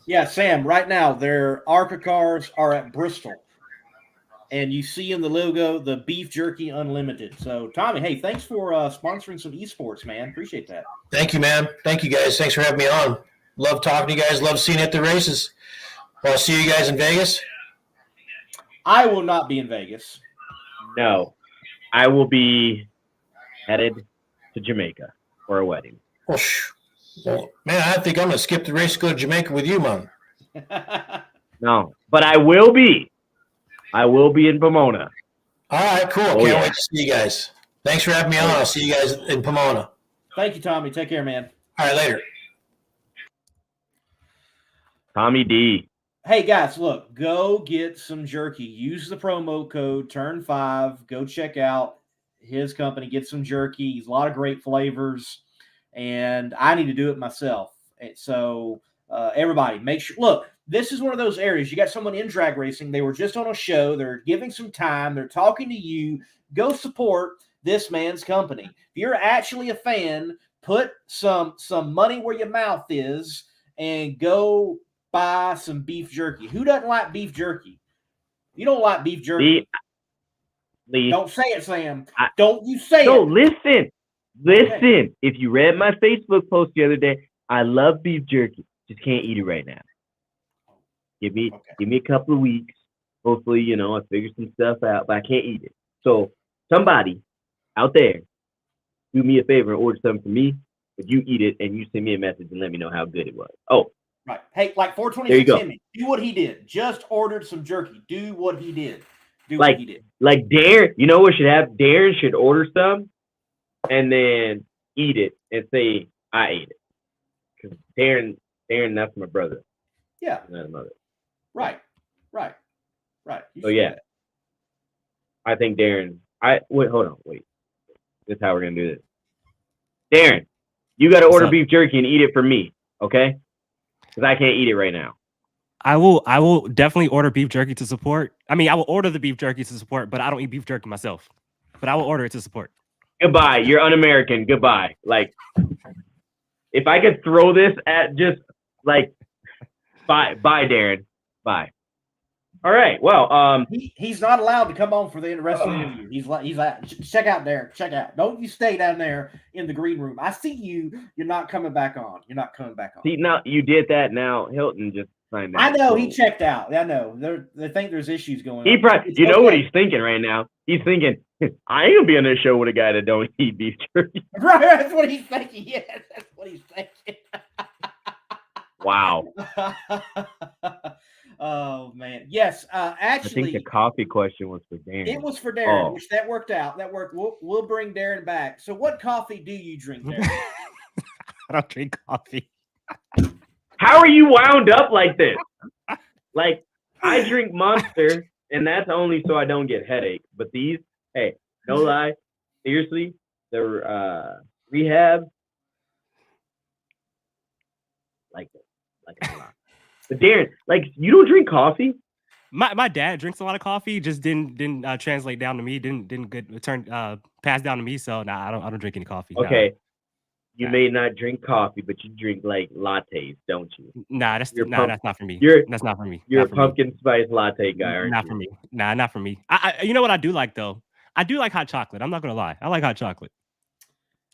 Yeah, Sam, right now their ARCA cars are at Bristol. And you see in the logo, the Beef Jerky Unlimited. So, Tommy, hey, thanks for sponsoring some esports, man. Appreciate that. Thank you, man. Thank you, guys. Thanks for having me on. Love talking to you guys. Love seeing you at the races. Well, I'll see you guys in Vegas. I will not be in Vegas. No, I will be headed to Jamaica for a wedding. Well, man, I think I'm going to skip the race to go to Jamaica with you, man. No, but I will be. In Pomona. All right, cool. Can't wait to see you guys. Thanks for having me on. I'll see you guys in Pomona. Thank you, Tommy. Take care, man. All right, later. Tommy D. Hey, guys, look, go get some jerky. Use the promo code TURN5. Go check out his company. Get some jerky. He's a lot of great flavors, and I need to do it myself. And so everybody, make sure. Look, this is one of those areas. You got someone in drag racing. They were just on a show. They're giving some time. They're talking to you. Go support this man's company. If you're actually a fan, put some money where your mouth is and go buy some beef jerky. Who doesn't like beef jerky? You don't like beef jerky. Lee. Don't say it, Sam. Don't you say it. No, listen. Okay. If you read my Facebook post the other day, I love beef jerky. Just can't eat it right now. Give me a couple of weeks. Hopefully, I figure some stuff out, but I can't eat it. So somebody out there, do me a favor and order something for me. If you eat it and you send me a message and let me know how good it was. Oh. Right. Hey, like 426 Henry, do what he did. Just ordered some jerky. Do what he did. What he did. Like Darren, you know what should happen? Darren should order some and then eat it and say, I ate it. Because Darren, that's my brother. Yeah. Not a mother. Right. So yeah. I think Darren, hold on. This is how we're gonna do this. Darren, you gotta order beef jerky and eat it for me, okay? Because I can't eat it right now. I will definitely order beef jerky to support. I mean, I will order the beef jerky to support, but I don't eat beef jerky myself. But I will order it to support. Goodbye. You're un-American. Goodbye. Like, if I could throw this at just like, bye, Darren. Bye. All right. Well, He's not allowed to come on for the rest of the interview. He's like, check out there, check out. Don't you stay down there in the green room. I see you. You're not coming back on. You're not coming back on. see, now you did that. Now Hilton just signed out. I know So he checked out. I know they think there's issues going he on. probably, It's you know what okay. he's thinking right now? He's thinking, I ain't gonna be on this show with a guy that don't eat beef jerky. Right, that's what he's thinking. Yeah, that's what he's thinking. Wow. Oh man, yes. I Actually, think the coffee question was for Darren. it was for Darren, Oh. which that worked out. That worked. We'll bring Darren back. So, what coffee do you drink, Darren? I don't drink coffee. How are you wound up like this? Like, I drink Monster, and that's only so I don't get headaches. But these, hey, no lie, seriously, the rehab, like a lot. But Darren, like, you don't drink coffee? My dad drinks a lot of coffee, just didn't translate down to me, didn't get pass down to me. So I don't drink any coffee. Okay. You Nah. may not drink coffee, but you drink like lattes, don't you? Nah, that's You're that's not for me. you're- That's not for me. You're Not a for me. pumpkin spice latte guy, aren't Not you? for me. Nah, not for me. I you know what I do like though? I do like hot chocolate. I'm not gonna lie. I like hot chocolate.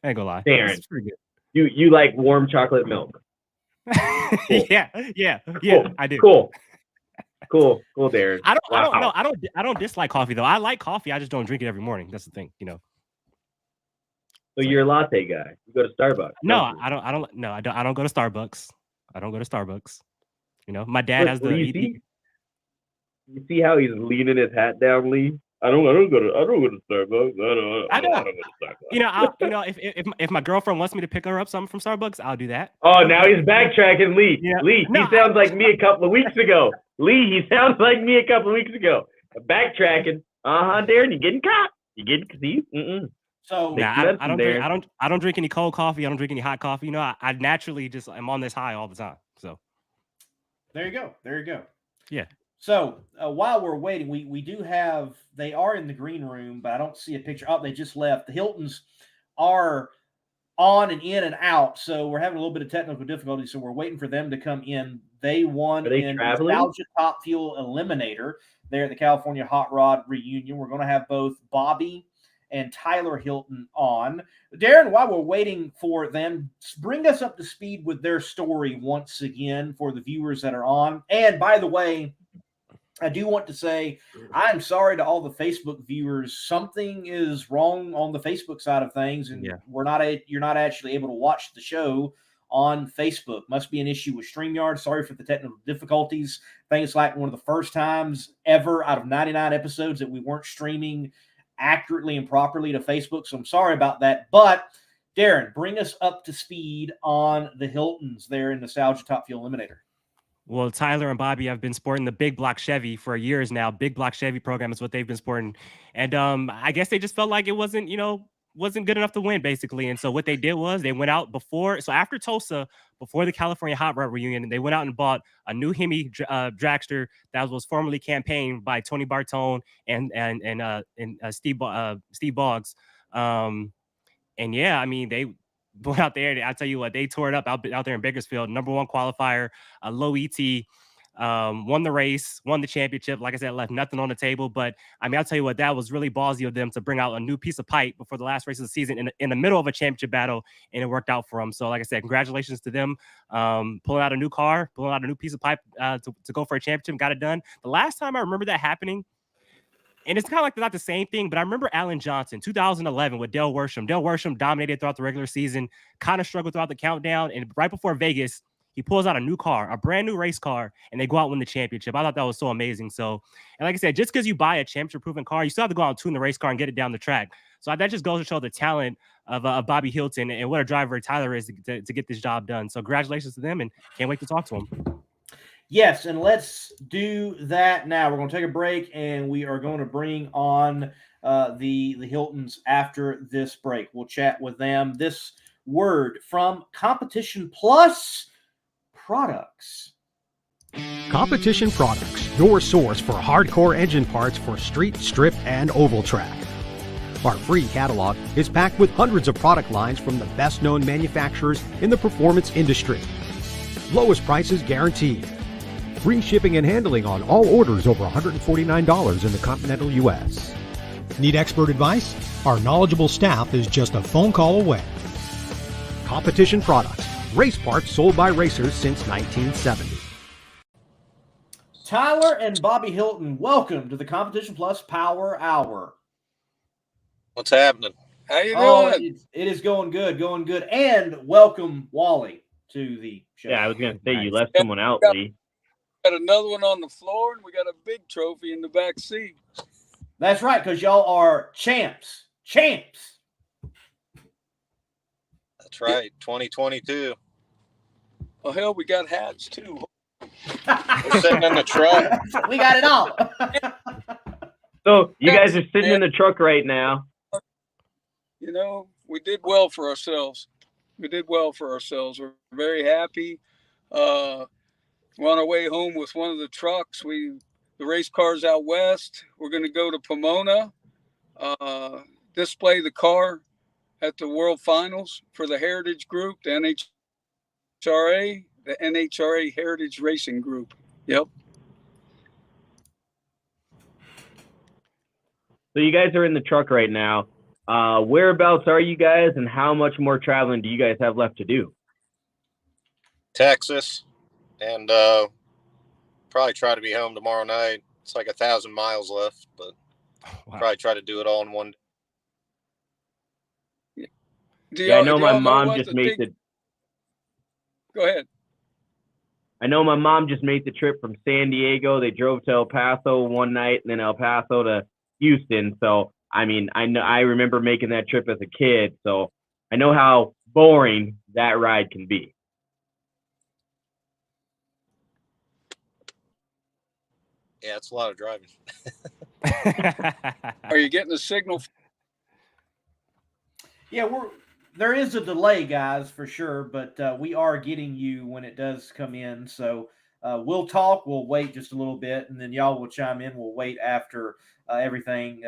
I ain't gonna lie. Darren. It's pretty good. You like warm chocolate milk. Cool. yeah, Cool. I do. Cool, Darren. I don't Wow. know. I don't dislike coffee though. I like coffee. I just don't drink it every morning. That's the thing, you know. So you're a latte guy. You go to Starbucks. No, don't you? I don't go to Starbucks. I don't go to Starbucks. You know, my dad has Look, the you see? You see how he's leaning his hat down, Lee? I don't go to Starbucks. I know. don't go to Starbucks. you know, if my girlfriend wants me to pick her up something from Starbucks, I'll do that. Oh, now he's backtracking, Lee. Yeah. Lee, No, he sounds like me a couple of weeks ago. Lee, he sounds like me a couple of weeks ago. Backtracking. Darren, you getting caught. You getting see? So, Makes Nah, sense I don't there. drink. I don't drink any cold coffee. I don't drink any hot coffee. You know, I naturally just am on this high all the time. So there you go. There you go. Yeah. So while we're waiting, we do have, they are in the green room, but I don't see a picture. Oh, they just left. The Hiltons are on and in and out. So we're having a little bit of technical difficulty. So we're waiting for them to come in. They won Are they in traveling? Nostalgia Top Fuel Eliminator there at the California Hot Rod Reunion. We're going to have both Bobby and Tyler Hilton on. Darren, while we're waiting for them, bring us up to speed with their story once again for the viewers that are on. And by the way, I do want to say I'm sorry to all the Facebook viewers. Something is wrong on the Facebook side of things, and Yeah. you're not actually able to watch the show on Facebook. Must be an issue with StreamYard. Sorry for the technical difficulties. I think it's like one of the first times ever out of 99 episodes that we weren't streaming accurately and properly to Facebook. So I'm sorry about that. But Darren, bring us up to speed on the Hiltons there in Nostalgia Top Fuel Eliminator. Well, Tyler and Bobby have been sporting the big block Chevy for years now. Big block Chevy program is what they've been sporting. And I guess they just felt like it wasn't good enough to win, basically. And so what they did was they went out after Tulsa, before the California Hot Rod Reunion, they went out and bought a new Hemi dragster that was formerly campaigned by Tony Bartone and Steve Boggs. And yeah, I mean, they went out there. I tell you what, they tore it up out there in Bakersfield. Number one qualifier, a low ET, won the race, won the championship. Like I said, left nothing on the table. But I mean, I'll tell you what, that was really ballsy of them to bring out a new piece of pipe before the last race of the season in the middle of a championship battle, and it worked out for them. So like I said, congratulations to them. Pulling out a new car, pulling out a new piece of pipe to go for a championship, got it done. The last time I remember that happening, and it's kind of like not the same thing, but I remember Alan Johnson, 2011 with Dale Worsham. Dale Worsham dominated throughout the regular season, kind of struggled throughout the countdown, and right before Vegas, he pulls out a new car, a brand new race car, and they go out and win the championship. I thought that was so amazing. So, and like I said, just because you buy a championship-proven car, you still have to go out and tune the race car and get it down the track. So that just goes to show the talent of Bobby Hilton and what a driver Tyler is to get this job done. So congratulations to them, and can't wait to talk to him. Yes, and let's do that now. We're going to take a break, and we are going to bring on the Hiltons after this break. We'll chat with them. This word from Competition Plus Products. Competition Products, your source for hardcore engine parts for street, strip, and oval track. Our free catalog is packed with hundreds of product lines from the best-known manufacturers in the performance industry. Lowest prices guaranteed. Free shipping and handling on all orders over $149 in the continental U.S. Need expert advice? Our knowledgeable staff is just a phone call away. Competition Products. Race parts sold by racers since 1970. Tyler and Bobby Hilton, welcome to the Competition Plus Power Hour. What's happening? How you doing? It is going good, going good. And welcome, Wally, to the show. Yeah, I was going to say, you left someone out, Lee. Got another one on the floor, and we got a big trophy in the back seat. That's right, because y'all are champs. Champs. That's right, 2022. Oh, hell, we got hats, too. We're sitting in the truck. We got it all. So you guys are sitting in the truck right now. You know, we did well for ourselves. We're very happy. We're on our way home with one of the trucks. The race car's out west. We're going to go to Pomona, display the car at the World Finals for the Heritage Group, the NHRA Heritage Racing Group. Yep. So you guys are in the truck right now. Whereabouts are you guys, and how much more traveling do you guys have left to do? Texas, and probably try to be home tomorrow night. It's like 1,000 miles left, but probably try to do it all in one day. Yeah, I know my mom just made the. Go ahead. I know my mom just made the trip from San Diego. They drove to El Paso one night, and then El Paso to Houston. So I mean, I remember making that trip as a kid, so I know how boring that ride can be. Yeah, it's a lot of driving. Are you getting a signal? Yeah, there is a delay, guys, for sure, but we are getting you when it does come in. So we'll talk. We'll wait just a little bit, and then y'all will chime in. We'll wait after everything.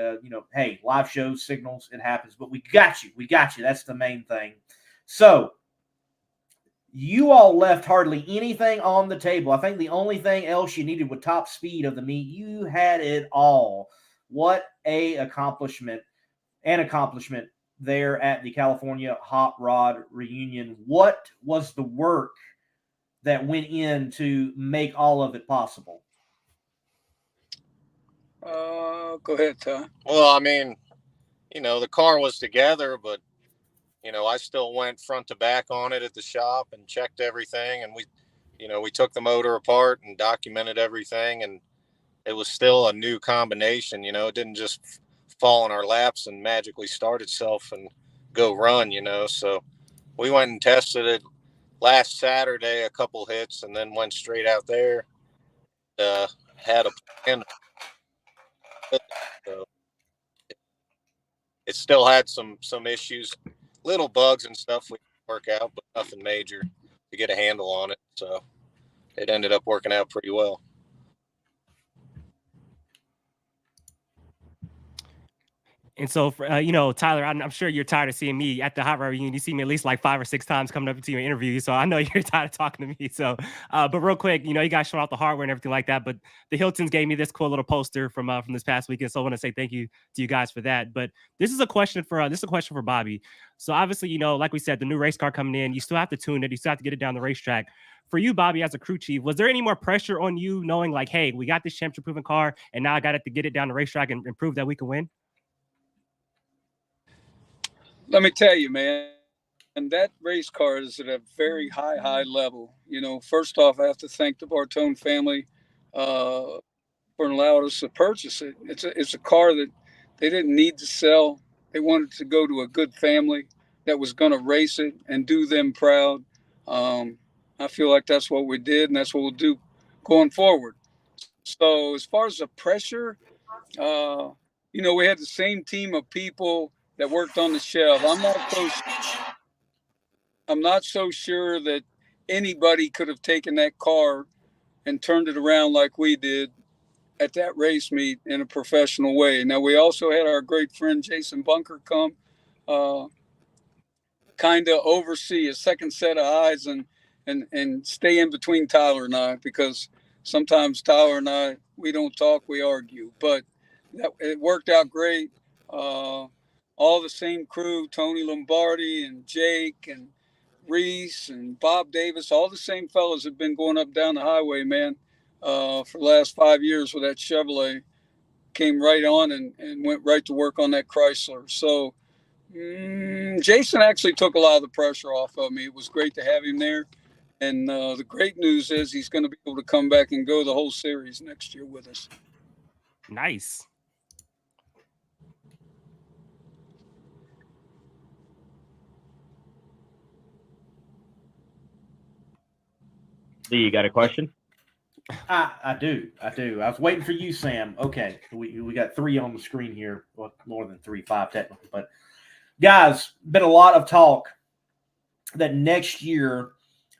Hey, live shows, signals, it happens. But we got you. We got you. That's the main thing. So you all left hardly anything on the table. I think the only thing else you needed with top speed of the meet, you had it all. What an accomplishment there at the California Hot Rod Reunion. What was the work that went in to make all of it possible? Go ahead, Ty. Well, I mean, the car was together, but I still went front to back on it at the shop and checked everything. And we took the motor apart and documented everything. And it was still a new combination. It didn't just fall in our laps and magically start itself and go run, So we went and tested it last Saturday, a couple hits, and then went straight out there. Had a plan. So it still had some issues, little bugs and stuff we work out, but nothing major to get a handle on it. So it ended up working out pretty well. And so, Tyler, I'm sure you're tired of seeing me at the Hot Rod Reunion. You see me at least like 5 or 6 times coming up to your interview. So I know you're tired of talking to me. So, but real quick, you guys showing off the hardware and everything like that. But the Hiltons gave me this cool little poster from this past weekend. So I want to say thank you to you guys for that. But this is a question for Bobby. So obviously, like we said, the new race car coming in, you still have to tune it. You still have to get it down the racetrack. For you, Bobby, as a crew chief, was there any more pressure on you knowing like, hey, we got this championship-proven car, and now I got to get it down the racetrack and prove that we can win? Let me tell you, man, and that race car is at a very high level. First off, I have to thank the Bartone family for allowing us to purchase it. It's a car that they didn't need to sell. They wanted to go to a good family that was going to race it and do them proud. I feel like that's what we did, and that's what we'll do going forward. So as far as the pressure, we had the same team of people that worked on the shelf. I'm not so sure that anybody could have taken that car and turned it around like we did at that race meet in a professional way. Now, we also had our great friend Jason Bunker come kind of oversee a second set of eyes and stay in between Tyler and I, because sometimes Tyler and I, we don't talk, we argue, but it worked out great. All the same crew, Tony Lombardi and Jake and Reese and Bob Davis, all the same fellas have been going up down the highway, man, for the last 5 years with that Chevrolet. Came right on and went right to work on that Chrysler. So Jason actually took a lot of the pressure off of me. It was great to have him there. And the great news is he's going to be able to come back and go the whole series next year with us. Nice. Lee, you got a question? I do. I was waiting for you, Sam. Okay, we got 3 on the screen here. Well, more than 3, 5 technically. But guys, been a lot of talk that next year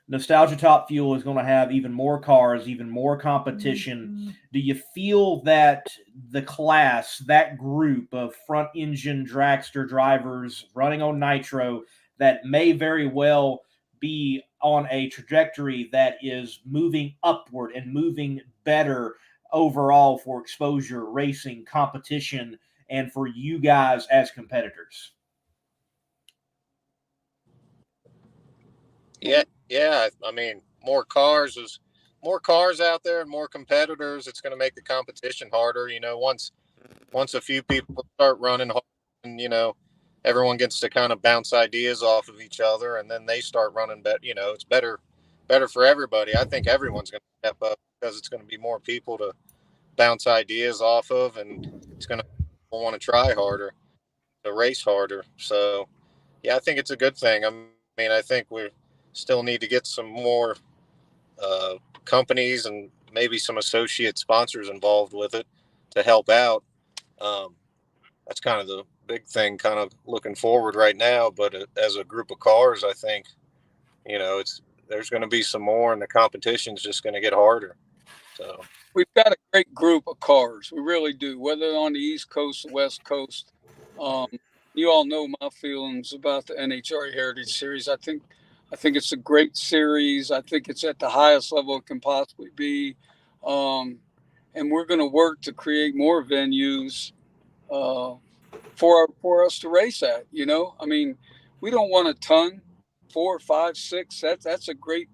Nostalgia Top Fuel is going to have even more cars, even more competition. Mm-hmm. Do you feel that the class, that group of front engine dragster drivers running on nitro, that may very well be on a trajectory that is moving upward and moving better overall for exposure, racing, competition, and for you guys as competitors? Yeah. I mean, more cars out there and more competitors. It's going to make the competition harder. You know, once a few people start running hard, and everyone gets to kind of bounce ideas off of each other, and then they start running better. It's better for everybody. I think everyone's going to step up because it's going to be more people to bounce ideas off of, and it's going to want to try harder, to race harder. So, yeah, I think it's a good thing. I mean, I think we still need to get some more companies and maybe some associate sponsors involved with it to help out. That's kind of the big thing, kind of looking forward right now. But as a group of cars, I think, there's going to be some more, and the competition's just going to get harder. So we've got a great group of cars. We really do, whether on the East Coast or West Coast. You all know my feelings about the NHRA Heritage Series. I think it's a great series. I think it's at the highest level it can possibly be. And we're going to work to create more venues for us to race at. I mean, we don't want a ton, 4, 5, 6. That's a great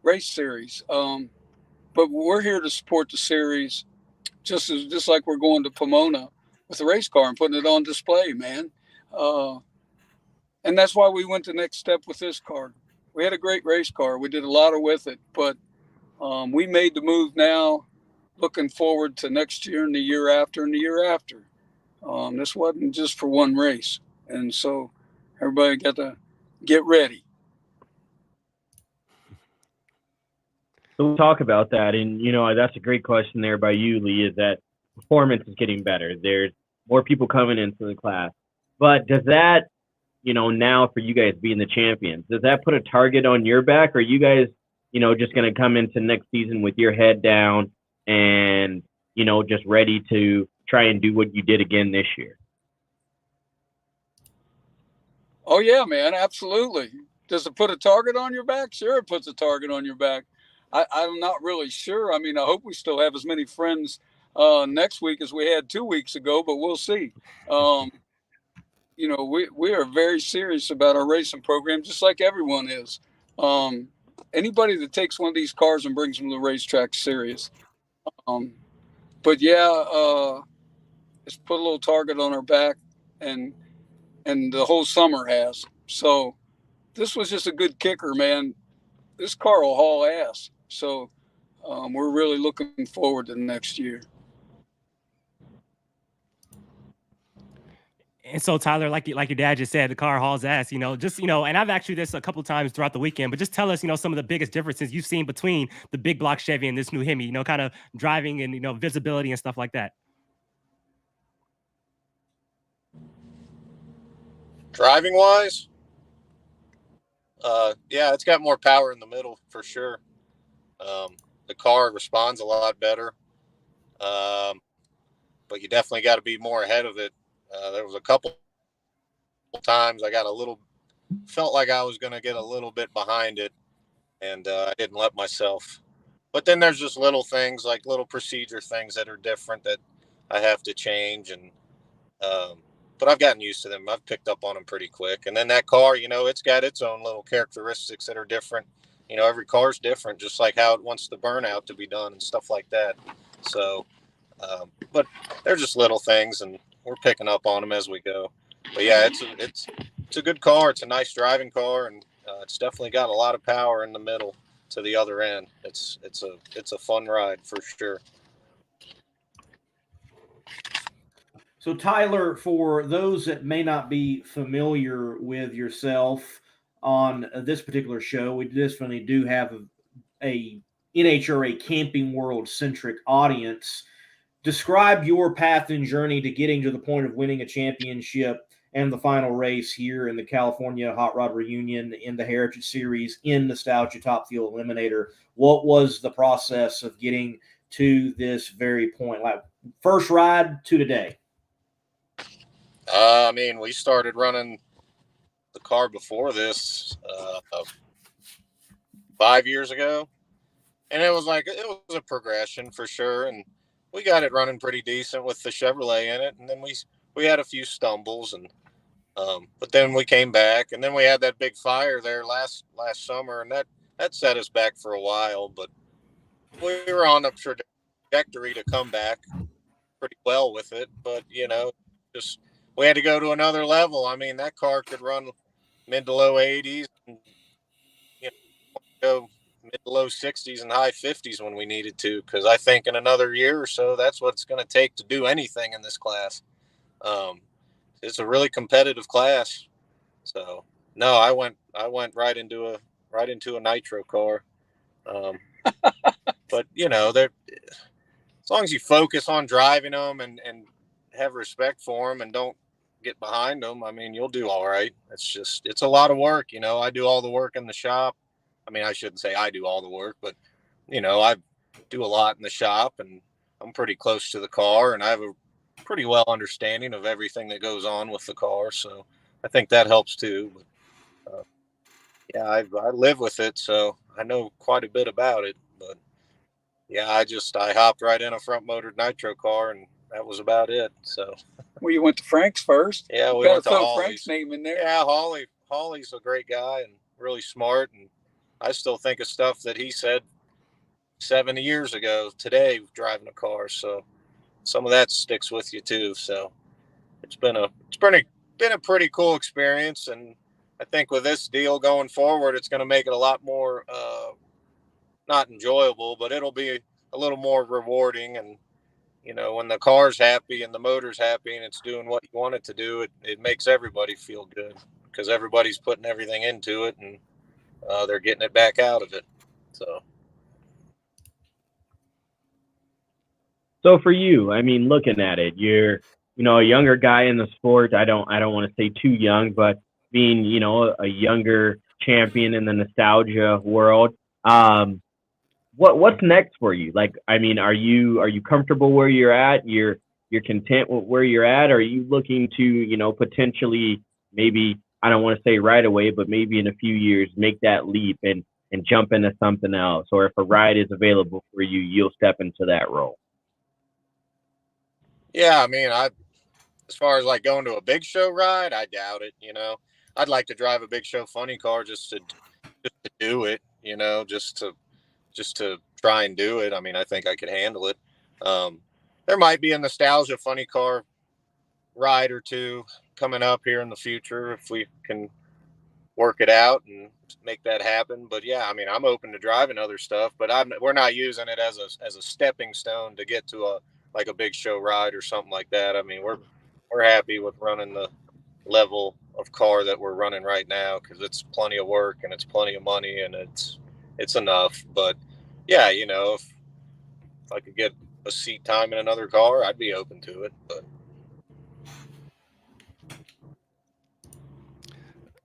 race series. But we're here to support the series, just like we're going to Pomona with the race car and putting it on display, man. And that's why we went the next step with this car. We had a great race car. We did a lot with it, but we made the move now, looking forward to next year and the year after and the year after. This wasn't just for one race. And so everybody got to get ready. So we'll talk about that. And, that's a great question there by you, Lee, is that performance is getting better. There's more people coming into the class. But does that, now for you guys being the champions, does that put a target on your back? Or are you guys, just going to come into next season with your head down and, just ready to try and do what you did again this year? Oh, yeah, man, absolutely. Does it put a target on your back? Sure, it puts a target on your back. I'm not really sure. I mean, I hope we still have as many friends next week as we had 2 weeks ago, but we'll see. We are very serious about our racing program, just like everyone is. Anybody that takes one of these cars and brings them to the racetrack is serious. But yeah, it's put a little target on our back, and the whole summer has. So this was just a good kicker, man. This car will haul ass. So we're really looking forward to the next year. And so, Tyler, like your dad just said, the car hauls ass, and I've actually this a couple of times throughout the weekend, but just tell us, some of the biggest differences you've seen between the big block Chevy and this new Hemi, kind of driving and, visibility and stuff like that. Driving wise, yeah, it's got more power in the middle for sure. The car responds a lot better. But you definitely got to be more ahead of it. There was a couple times I felt like I was going to get a little bit behind it, and I didn't let myself but then there's just little things like little procedure things that are different that I have to change. And, but I've gotten used to them. I've picked up on them pretty quick. And then that car, it's got its own little characteristics that are different. Every car's different, just like how it wants the burnout to be done and stuff like that. So, but they're just little things, and we're picking up on them as we go. But yeah, it's a good car. It's a nice driving car, and it's definitely got a lot of power in the middle to the other end. It's a fun ride for sure. So, Tyler, for those that may not be familiar with yourself on this particular show, we definitely do have a NHRA Camping World centric audience. Describe your path and journey to getting to the point of winning a championship and the final race here in the California Hot Rod Reunion in the Heritage Series in Nostalgia Top Fuel Eliminator. What was the process of getting to this very point? Like first ride to today? I mean, we started running the car before this 5 years ago, and it was a progression for sure. And we got it running pretty decent with the Chevrolet in it, and then we had a few stumbles, and but then we came back, and then we had that big fire there last summer, and that set us back for a while. But we were on a trajectory to come back pretty well with it. But just we had to go to another level. I mean, that car could run mid to low 80s, and go mid to low 60s and high 50s when we needed to, because I think in another year or so, that's what it's going to take to do anything in this class. It's a really competitive class. So no, I went right into a nitro car. But as long as you focus on driving them and have respect for them and don't get behind them, I mean, you'll do all right. It's a lot of work. I do all the work in the shop. I mean, I shouldn't say I do all the work, but I do a lot in the shop, and I'm pretty close to the car, and I have a pretty well understanding of everything that goes on with the car. So I think that helps too. But, yeah, I live with it, so I know quite a bit about it. But yeah, I hopped right in a front motored nitro car, and that was about it. So. Well, you went to Frank's first. Yeah, we went to Hawley's. Frank's name in there. Yeah, Hawley's a great guy and really smart, and I still think of stuff that he said 70 years ago today driving a car. So some of that sticks with you too. So it's been a pretty cool experience, and I think with this deal going forward, it's going to make it a lot more not enjoyable, but it'll be a little more rewarding. And when the car's happy and the motor's happy and it's doing what you want it to do, it makes everybody feel good, because everybody's putting everything into it, and they're getting it back out of it. So for you, I mean, looking at it, you're, a younger guy in the sport. I don't want to say too young, but being, a younger champion in the nostalgia world, what's next for you? Like, I mean, are you comfortable where you're at? You're content with where you're at? Or are you looking to, potentially maybe, I don't want to say right away, but maybe in a few years, make that leap and jump into something else? Or if a ride is available for you, you'll step into that role? Yeah, I mean, as far as like going to a big show ride, I doubt it. I'd like to drive a big show funny car just to do it. Just to try and do it. I mean, I think I could handle it. There might be a nostalgia funny car ride or two coming up here in the future if we can work it out and make that happen. But yeah, I mean, I'm open to driving other stuff, but we're not using it as a stepping stone to get to a big show ride or something like that. I mean, we're happy with running the level of car that we're running right now, because it's plenty of work and it's plenty of money and it's enough. But yeah, if I could get a seat time in another car, I'd be open to it. But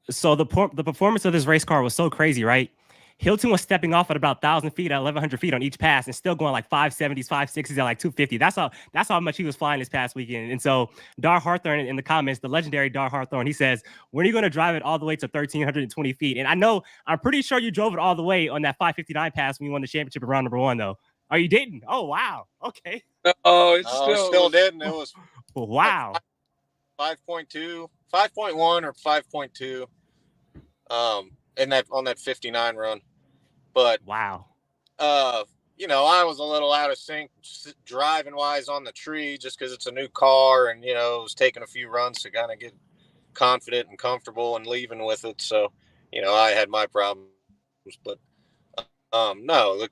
so the performance of this race car was so crazy, right? Hilton was stepping off at about 1,000 feet at 1,100 feet on each pass and still going like 570s, 560s at like 250. That's how much he was flying this past weekend. And so Dar Harthorne in the comments, the legendary Dar Harthorne, he says, when are you going to drive it all the way to 1,320 feet? And I'm pretty sure you drove it all the way on that 559 pass when you won the championship in round number 1, though. Oh, you didn't? Oh, wow. Okay. Oh, still didn't. It was wow. 5.2, 5.1 or 5.2 on that 59 run. But wow. I was a little out of sync driving wise on the tree just because it's a new car, and it was taking a few runs to kind of get confident and comfortable and leaving with it. So I had my problems, but no, look,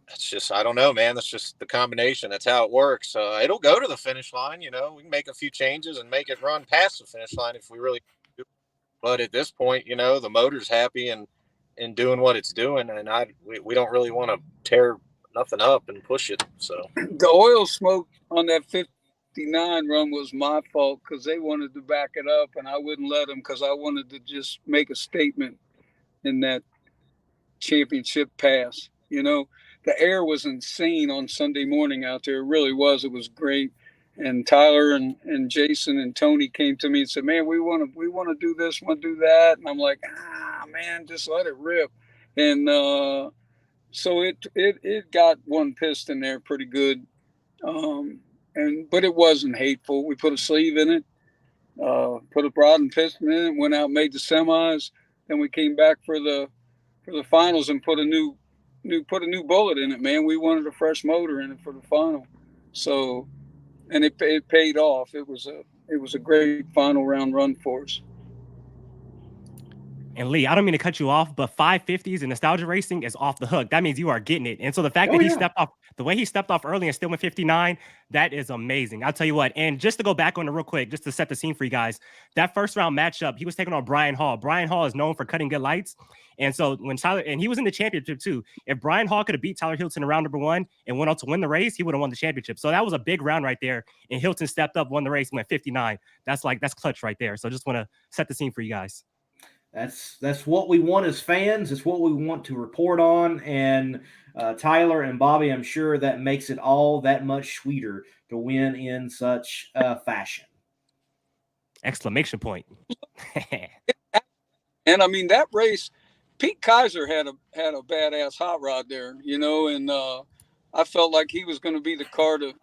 that's just, I don't know, man. That's just the combination. That's how it works. It'll go to the finish line. We can make a few changes and make it run past the finish line if we really do. But at this point, the motor's happy and doing what it's doing, and we don't really want to tear nothing up and push it. So the oil smoke on that 59 run was my fault because they wanted to back it up, and I wouldn't let them because I wanted to just make a statement in that championship pass. The air was insane on Sunday morning out there. It really was. It was great. And Tyler and Jason and Tony came to me and said, man, we want to do this, want to do that. And I'm like, man, just let it rip. And so it got one piston there pretty good. But it wasn't hateful. We put a sleeve in it, put a rod and piston in it, went out, made the semis. Then we came back for the finals and put a new bullet in it, man. We wanted a fresh motor in it for the final. So, and it paid off. It was a great final round run for us. And Lee, I don't mean to cut you off, but 550s in nostalgia racing is off the hook. That means you are getting it. And so the fact that he stepped off, the way he stepped off early and still went 59, that is amazing. I'll tell you what. And just to go back on it real quick, just to set the scene for you guys, that first round matchup, he was taking on Brian Hall. Brian Hall is known for cutting good lights. And so when Tyler, and he was in the championship too, if Brian Hall could have beat Tyler Hilton in round number 1 and went on to win the race, he would have won the championship. So that was a big round right there. And Hilton stepped up, won the race, and went 59. That's clutch right there. So just want to set the scene for you guys. That's what we want as fans. It's what we want to report on. And Tyler and Bobby, I'm sure that makes it all that much sweeter to win in such fashion. Exclamation point. And I mean, that race, Pete Kaiser had a badass hot rod there, and I felt like he was going to be the car to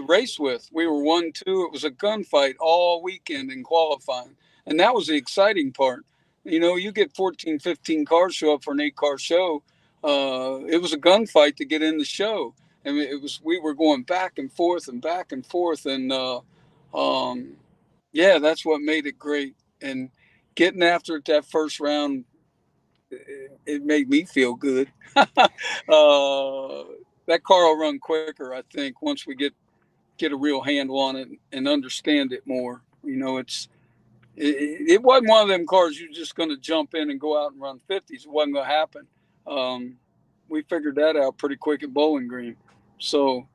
race with. We were 1-2. It was a gunfight all weekend in qualifying. And that was the exciting part. You get 14, 15 cars show up for an 8-car show. It was a gunfight to get in the show. I mean, we were going back and forth. And that's what made it great. And getting after it that first round, it made me feel good. That car will run quicker, I think, once we get a real handle on it and understand it more. It wasn't one of them cars you're just going to jump in and go out and run 50s. It wasn't going to happen. We figured that out pretty quick at Bowling Green. So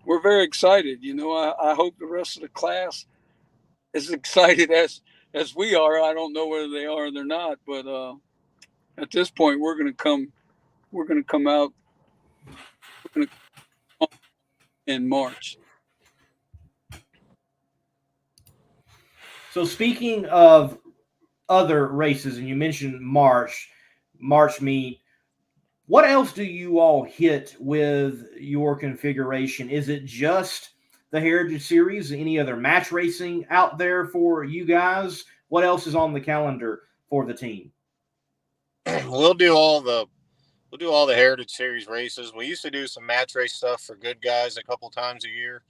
we're very excited. I hope the rest of the class is excited as we are. I don't know whether they are or they're not, but at this point we're going to come out in March. So speaking of other races, and you mentioned March meet, what else do you all hit with your configuration? Is it just the Heritage Series? Any other match racing out there for you guys? What else is on the calendar for the team? We'll do all the Heritage Series races. We used to do some match race stuff for good guys a couple times a year,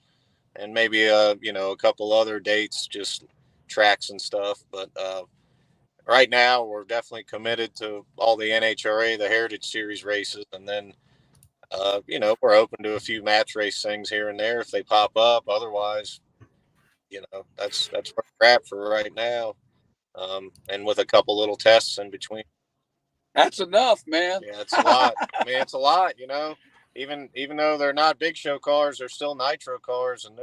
and maybe a couple other dates, just tracks and stuff. But right now we're definitely committed to all the NHRA, the Heritage Series races, and then we're open to a few match race things here and there if they pop up. Otherwise, that's where we're at for right now, and with a couple little tests in between. That's enough, man. Yeah, it's a lot. I mean, it's a lot. Even though they're not big show cars, they're still nitro cars, and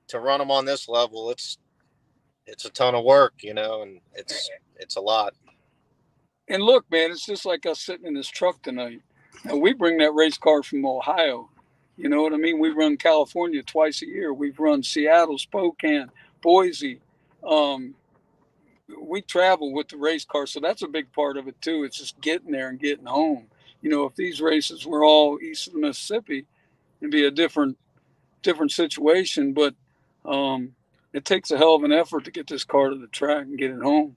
to run them on this level, it's a ton of work, and it's a lot. And look, man, it's just like us sitting in this truck tonight. And we bring that race car from Ohio. You know what I mean? We run California twice a year. We've run Seattle, Spokane, Boise. Um, we travel with the race car, so that's a big part of it too. It's just getting there and getting home. You know, if these races were all east of the Mississippi, it'd be a different situation. But it takes a hell of an effort to get this car to the track and get it home.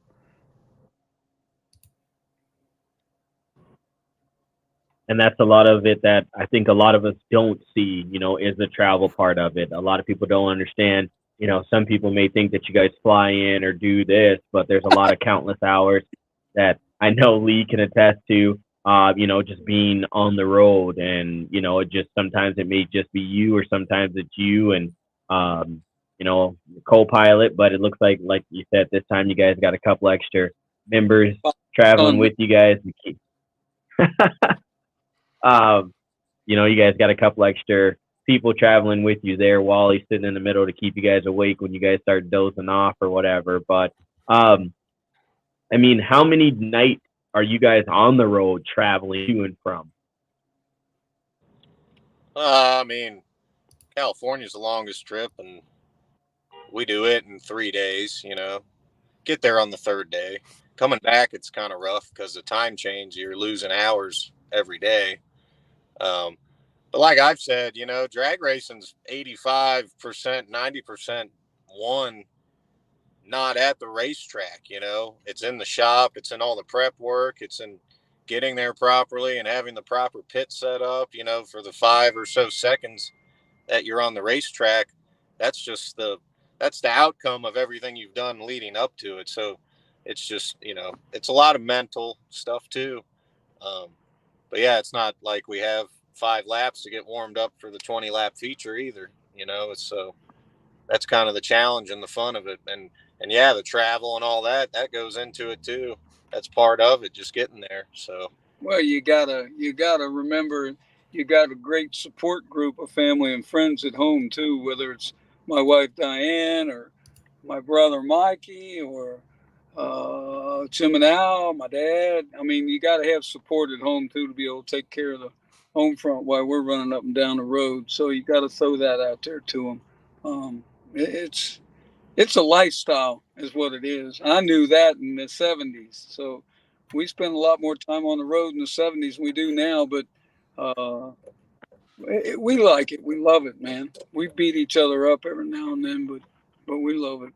And that's a lot of it that I think a lot of us don't see, you know, is the travel part of it. A lot of people don't understand, you know, some people may think that you guys fly in or do this, but there's a lot of countless hours that I know Lee can attest to, you know, just being on the road. And, you know, it just sometimes it may just be you, or sometimes it's you and, you know, co-pilot. But it looks like you said, this time you guys got a couple extra members traveling with you guys. You know, you guys got a couple extra people traveling with you there. Wally's sitting in the middle to keep you guys awake when you guys start dozing off or whatever. But, I mean, how many nights are you guys on the road traveling to and from? I mean, California's the longest trip, and we do it in 3 days, you know. Get there on the third day. Coming back, it's kind of rough because the time change. You're losing hours every day. But like I've said, you know, drag racing's 85%, 90% won not at the racetrack. You know, it's in the shop, it's in all the prep work, it's in getting there properly and having the proper pit set up, you know, for the 5 or so seconds that you're on the racetrack. That's the outcome of everything you've done leading up to it. So it's just, you know, it's a lot of mental stuff too. But yeah, it's not like we have 5 laps to get warmed up for the 20 lap feature either. You know, it's so that's kind of the challenge and the fun of it. And yeah, the travel and all that goes into it too. That's part of it, just getting there. So, well, you gotta remember, you got a great support group of family and friends at home too, whether it's my wife Diane or my brother Mikey or Jim and Al, my dad. I mean, you got to have support at home too to be able to take care of the home front while we're running up and down the road. So you got to throw that out there to them. It's a lifestyle, is what it is. I knew that in the '70s. So we spent a lot more time on the road in the '70s than we do now. But we like it. We love it, man. We beat each other up every now and then, but we love it.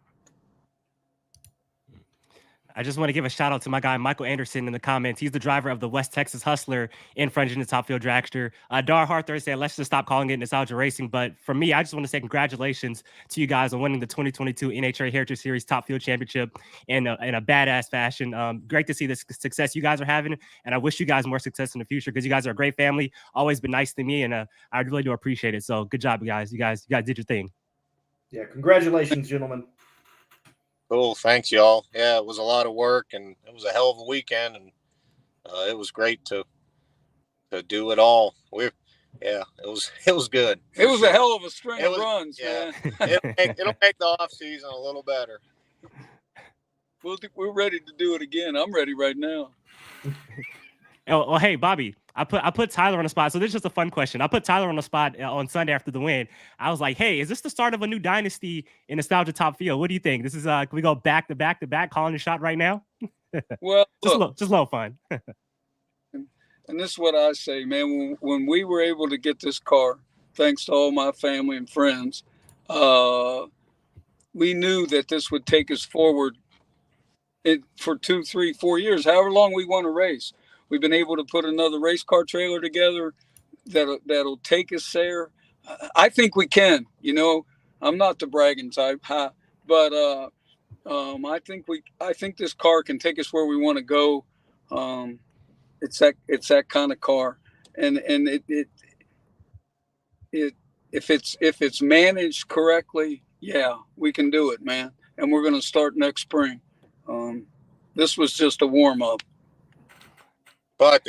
I just want to give a shout out to my guy, Michael Anderson, in the comments. He's the driver of the West Texas Hustler in French in the Top Field Dragster. Dar Harther said, let's just stop calling it nostalgia racing. But for me, I just want to say congratulations to you guys on winning the 2022 NHRA Heritage Series Top Field Championship in a badass fashion. Great to see the success you guys are having. And I wish you guys more success in the future because you guys are a great family. Always been nice to me. And I really do appreciate it. So good job, guys. You guys did your thing. Yeah. Congratulations, gentlemen. Cool. Thanks, y'all. Yeah, it was a lot of work, and it was a hell of a weekend, and it was great to do it all. It was good. It was a hell of a string of runs, man. It'll make the off season a little better. We're ready to do it again. I'm ready right now. Well, hey, Bobby, I put Tyler on the spot. So this is just a fun question. I put Tyler on the spot on Sunday after the win. I was like, hey, is this the start of a new dynasty in Nostalgia Top Field? What do you think? This is can we go back to back calling the shot right now? Well, just a little fun. And this is what I say, man. When we were able to get this car, thanks to all my family and friends, we knew that this would take us forward for 2, 3, 4 years, however long we want to race. We've been able to put another race car trailer together that'll take us there. I think we can. You know, I'm not the bragging type, but I think this car can take us where we want to go. It's that kind of car, and if it's managed correctly, yeah, we can do it, man. And we're going to start next spring. This was just a warm up. But I think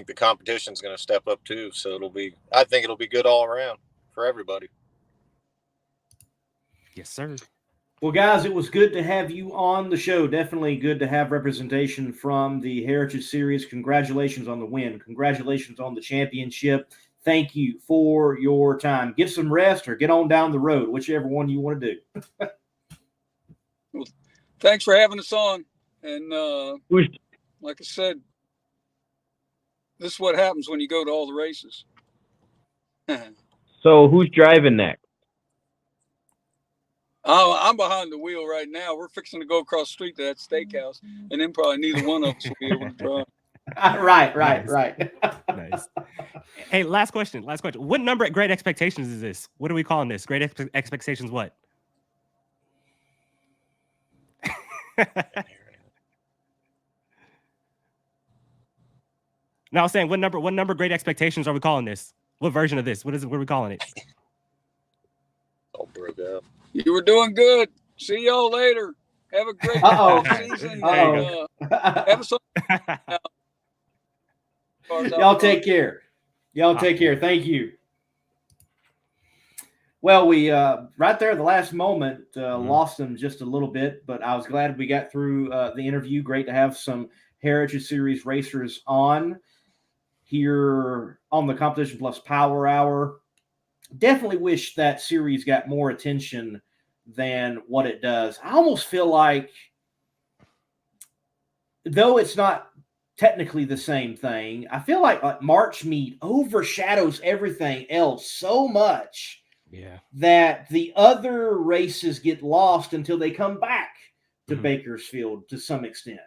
the competition's gonna step up too. So I think it'll be good all around for everybody. Yes, sir. Well, guys, it was good to have you on the show. Definitely good to have representation from the Heritage Series. Congratulations on the win. Congratulations on the championship. Thank you for your time. Get some rest or get on down the road, whichever one you want to do. Well, thanks for having us on. And like I said, this is what happens when you go to all the races. So who's driving next? I'm behind the wheel right now. We're fixing to go across the street to that steakhouse, and then probably neither one of us will be able to drive. Right. Nice. Hey, last question. What number at Great Expectations is this? What are we calling this? Great Expectations what? No, I was saying what number Great Expectations are we calling this? What version of this? What are we calling it? All broke up. You were doing good. See y'all later. Have a great season. Have some. Y'all take care. Take care. Thank you. Well, we right there at the last moment lost them just a little bit, but I was glad we got through the interview. Great to have some Heritage Series racers on here on the Competition Plus Power Hour. Definitely wish that series got more attention than what it does. I almost feel like, though it's not technically the same thing, I feel like March Meet overshadows everything else so much that the other races get lost until they come back to Bakersfield to some extent.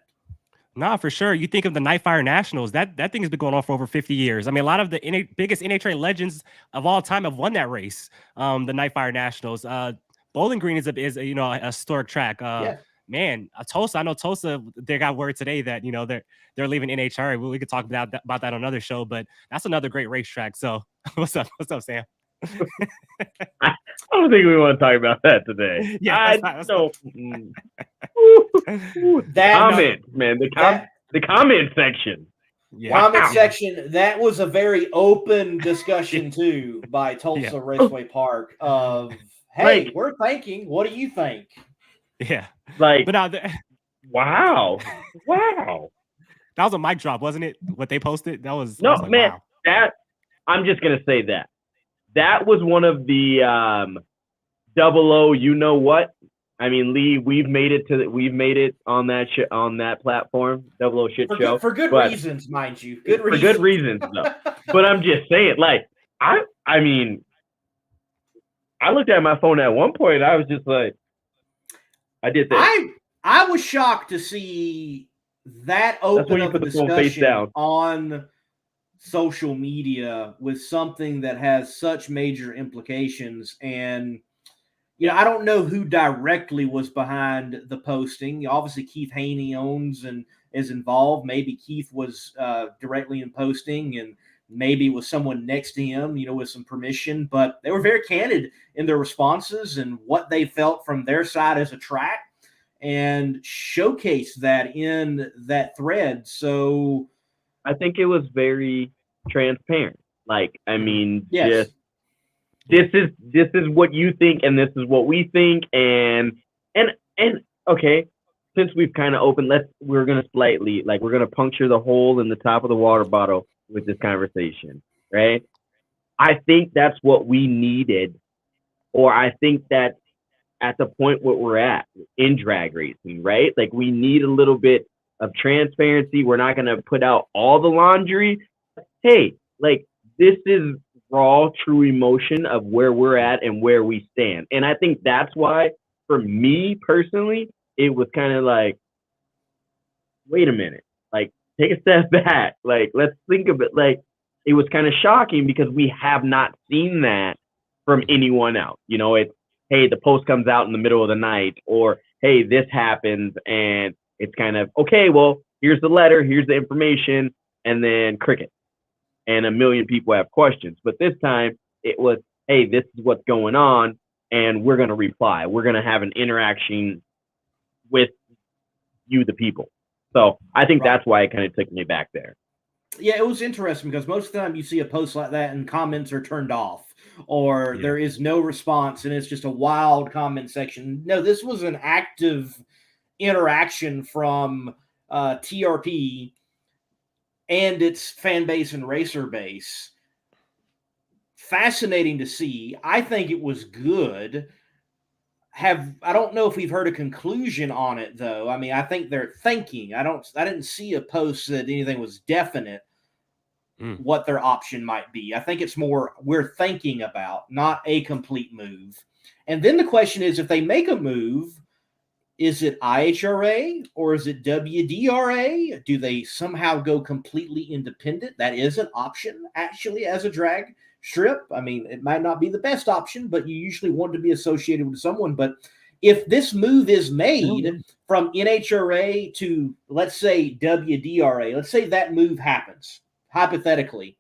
Nah, for sure. You think of the Nightfire Nationals, that thing has been going on for over 50 years. I mean, a lot of the biggest NHRA legends of all time have won that race. The Nightfire Nationals. Bowling Green is a historic track. Man, Tulsa. I know Tulsa. They got word today that they're leaving NHRA. We could talk about that on another show, but that's another great racetrack. So, what's up, Sam? I don't think we want to talk about that today. Yeah, the comment section. Comment section. That was a very open discussion too by Tulsa Raceway Park. Of hey, we're thinking. What do you think? Yeah, but now wow. That was a mic drop, wasn't it? What they posted. That was man. Wow. That I'm just gonna say that was one of the 00. You know what? I mean, Lee, we've made it on that platform, 00 shit show for good reasons, mind you. For good reasons, though. But I'm just saying, I mean, I looked at my phone at one point. I was just like, I did that. I was shocked to see that open up a discussion on social media with something that has such major implications. And I don't know who directly was behind the posting. Obviously, Keith Haney owns and is involved. Maybe Keith was directly in posting, and maybe it was someone next to him, with some permission. But they were very candid in their responses and what they felt from their side as a track, and showcased that in that thread. So I think it was very transparent. I mean, yes. This is what you think, and this is what we think, and okay. Since we've kind of opened, we're gonna puncture the hole in the top of the water bottle with this conversation, right? I think that's what we needed, or I think that at the point where we're at in drag racing, right? We need a little bit of transparency. We're not gonna put out all the laundry. Hey, this is raw, true emotion of where we're at and where we stand. And I think that's why, for me personally, it was kind of wait a minute, take a step back. Let's think of it. It was kind of shocking because we have not seen that from anyone else. It's, hey, the post comes out in the middle of the night, or, hey, this happens, and it's kind of, okay, well, here's the letter, here's the information, and then cricket. And a million people have questions. But this time it was, hey, this is what's going on, and we're going to reply. We're going to have an interaction with you, the people. So I think that's why it kind of took me back there. Yeah, it was interesting because most of the time you see a post like that and comments are turned off. or there is no response and it's just a wild comment section. No, this was an active interaction from TRP and its fan base and racer base. Fascinating to see. I think it was good. I don't know if we've heard a conclusion on it though. I mean, I think they're thinking. I didn't see a post that anything was definite what their option might be. I think it's more we're thinking about, not a complete move. And then the question is, if they make a move, is it IHRA or is it WDRA? Do they somehow go completely independent? That is an option, actually, as a drag strip. I mean, it might not be the best option, but you usually want to be associated with someone. But if this move is made from NHRA to, let's say, WDRA, let's say that move happens, hypothetically,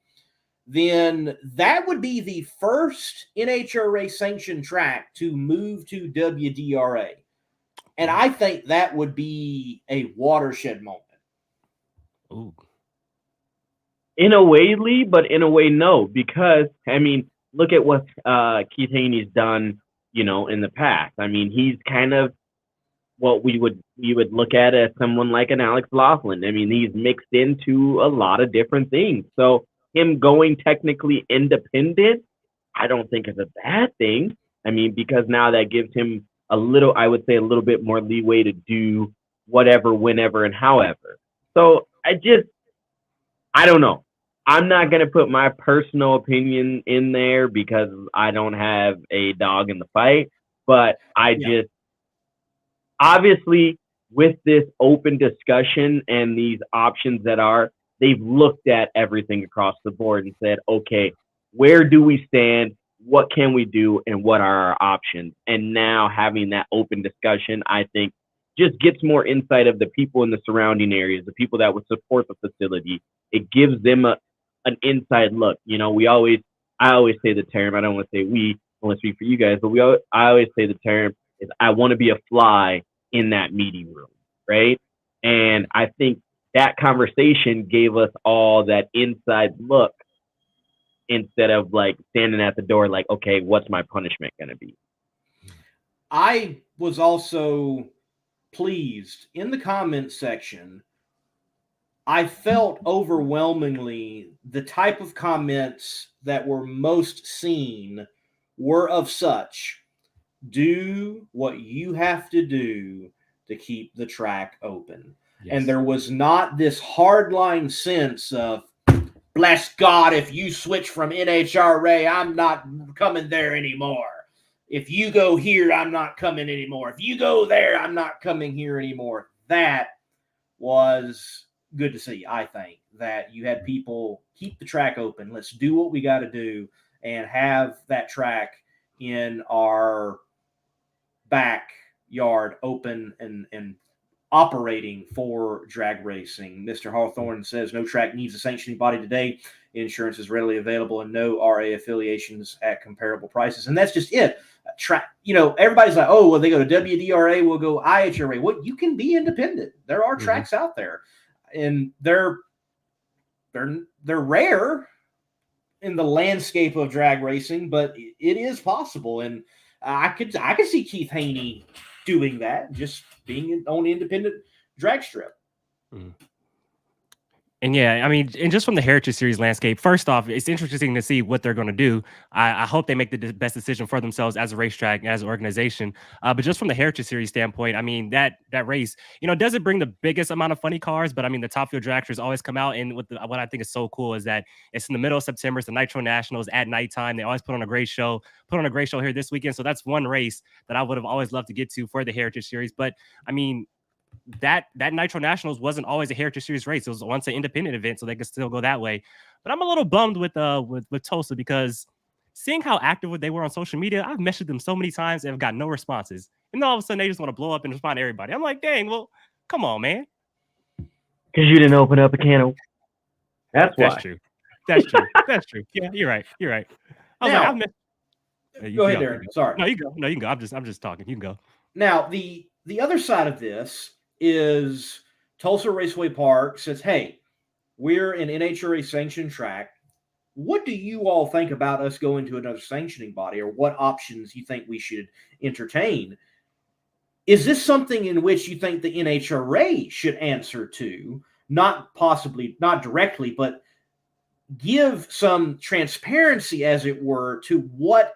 then that would be the first NHRA sanctioned track to move to WDRA. And I think that would be a watershed moment. Ooh. In a way, Lee, but in a way, no. Because, I mean, look at what Keith Haney's done, in the past. I mean, he's kind of what we would look at as someone like an Alex Laughlin. I mean, he's mixed into a lot of different things. So him going technically independent, I don't think is a bad thing. I mean, because now that gives him a little bit more leeway to do whatever, whenever, and however. So I don't know. I'm not going to put my personal opinion in there because I don't have a dog in the fight, but obviously with this open discussion and these options they've looked at everything across the board and said, okay, where do we stand? What can we do and what are our options? And now having that open discussion, I think just gets more insight of the people in the surrounding areas, the people that would support the facility. It gives them an inside look. I always say the term, I don't want to say we, I want to speak for you guys, but I always say the term is I want to be a fly in that meeting room, right? And I think that conversation gave us all that inside look instead of like standing at the door like, okay, what's my punishment going to be? I was also pleased in the comments section. I felt overwhelmingly the type of comments that were most seen were of such, do what you have to do to keep the track open. Yes. And there was not this hardline sense of, bless God, if you switch from NHRA, I'm not coming there anymore. If you go here, I'm not coming anymore. If you go there, I'm not coming here anymore. That was good to see, I think, that you had people keep the track open. Let's do what we got to do and have that track in our backyard open and operating for drag racing. Mr. Hawthorne says no track needs a sanctioning body today. Insurance is readily available and no RA affiliations at comparable prices. And that's just it. Everybody's like, oh, well, they go to WDRA, we'll go IHRA. What, you can be independent. There are tracks out there, and they're rare in the landscape of drag racing, but it is possible. And I could see Keith Haney doing that, just being on independent drag strip. And yeah, I mean, and just from the Heritage Series landscape, first off, it's interesting to see what they're going to do. I hope they make the best decision for themselves as a racetrack, as an organization. But just from the Heritage Series standpoint, I mean, that race, doesn't bring the biggest amount of funny cars, but I mean, the Top Fuel dragsters always come out. And what I think is so cool is that it's in the middle of September. It's the Nitro Nationals at nighttime. They always put on a great show here this weekend. So that's one race that I would have always loved to get to for the Heritage Series. But I mean, that Nitro Nationals wasn't always a Heritage Series race. It was once an independent event, so they could still go that way. But I'm a little bummed with Tulsa because seeing how active they were on social media, I've messaged them so many times and have got no responses. And then all of a sudden they just want to blow up and respond to everybody. I'm like, dang, well, come on, man. Because you didn't open up a can of... That's why. That's true. That's true. Yeah, you're right. Go ahead, Darren. Sorry. No, you go. You can go. I'm just talking. You can go. Now, the other side of this is Tulsa Raceway Park says, hey, we're an NHRA sanctioned track. what do you all think about us going to another sanctioning body, or what options you think we should entertain? Is this something in which you think the NHRA should answer to, not directly, but give some transparency, as it were, to what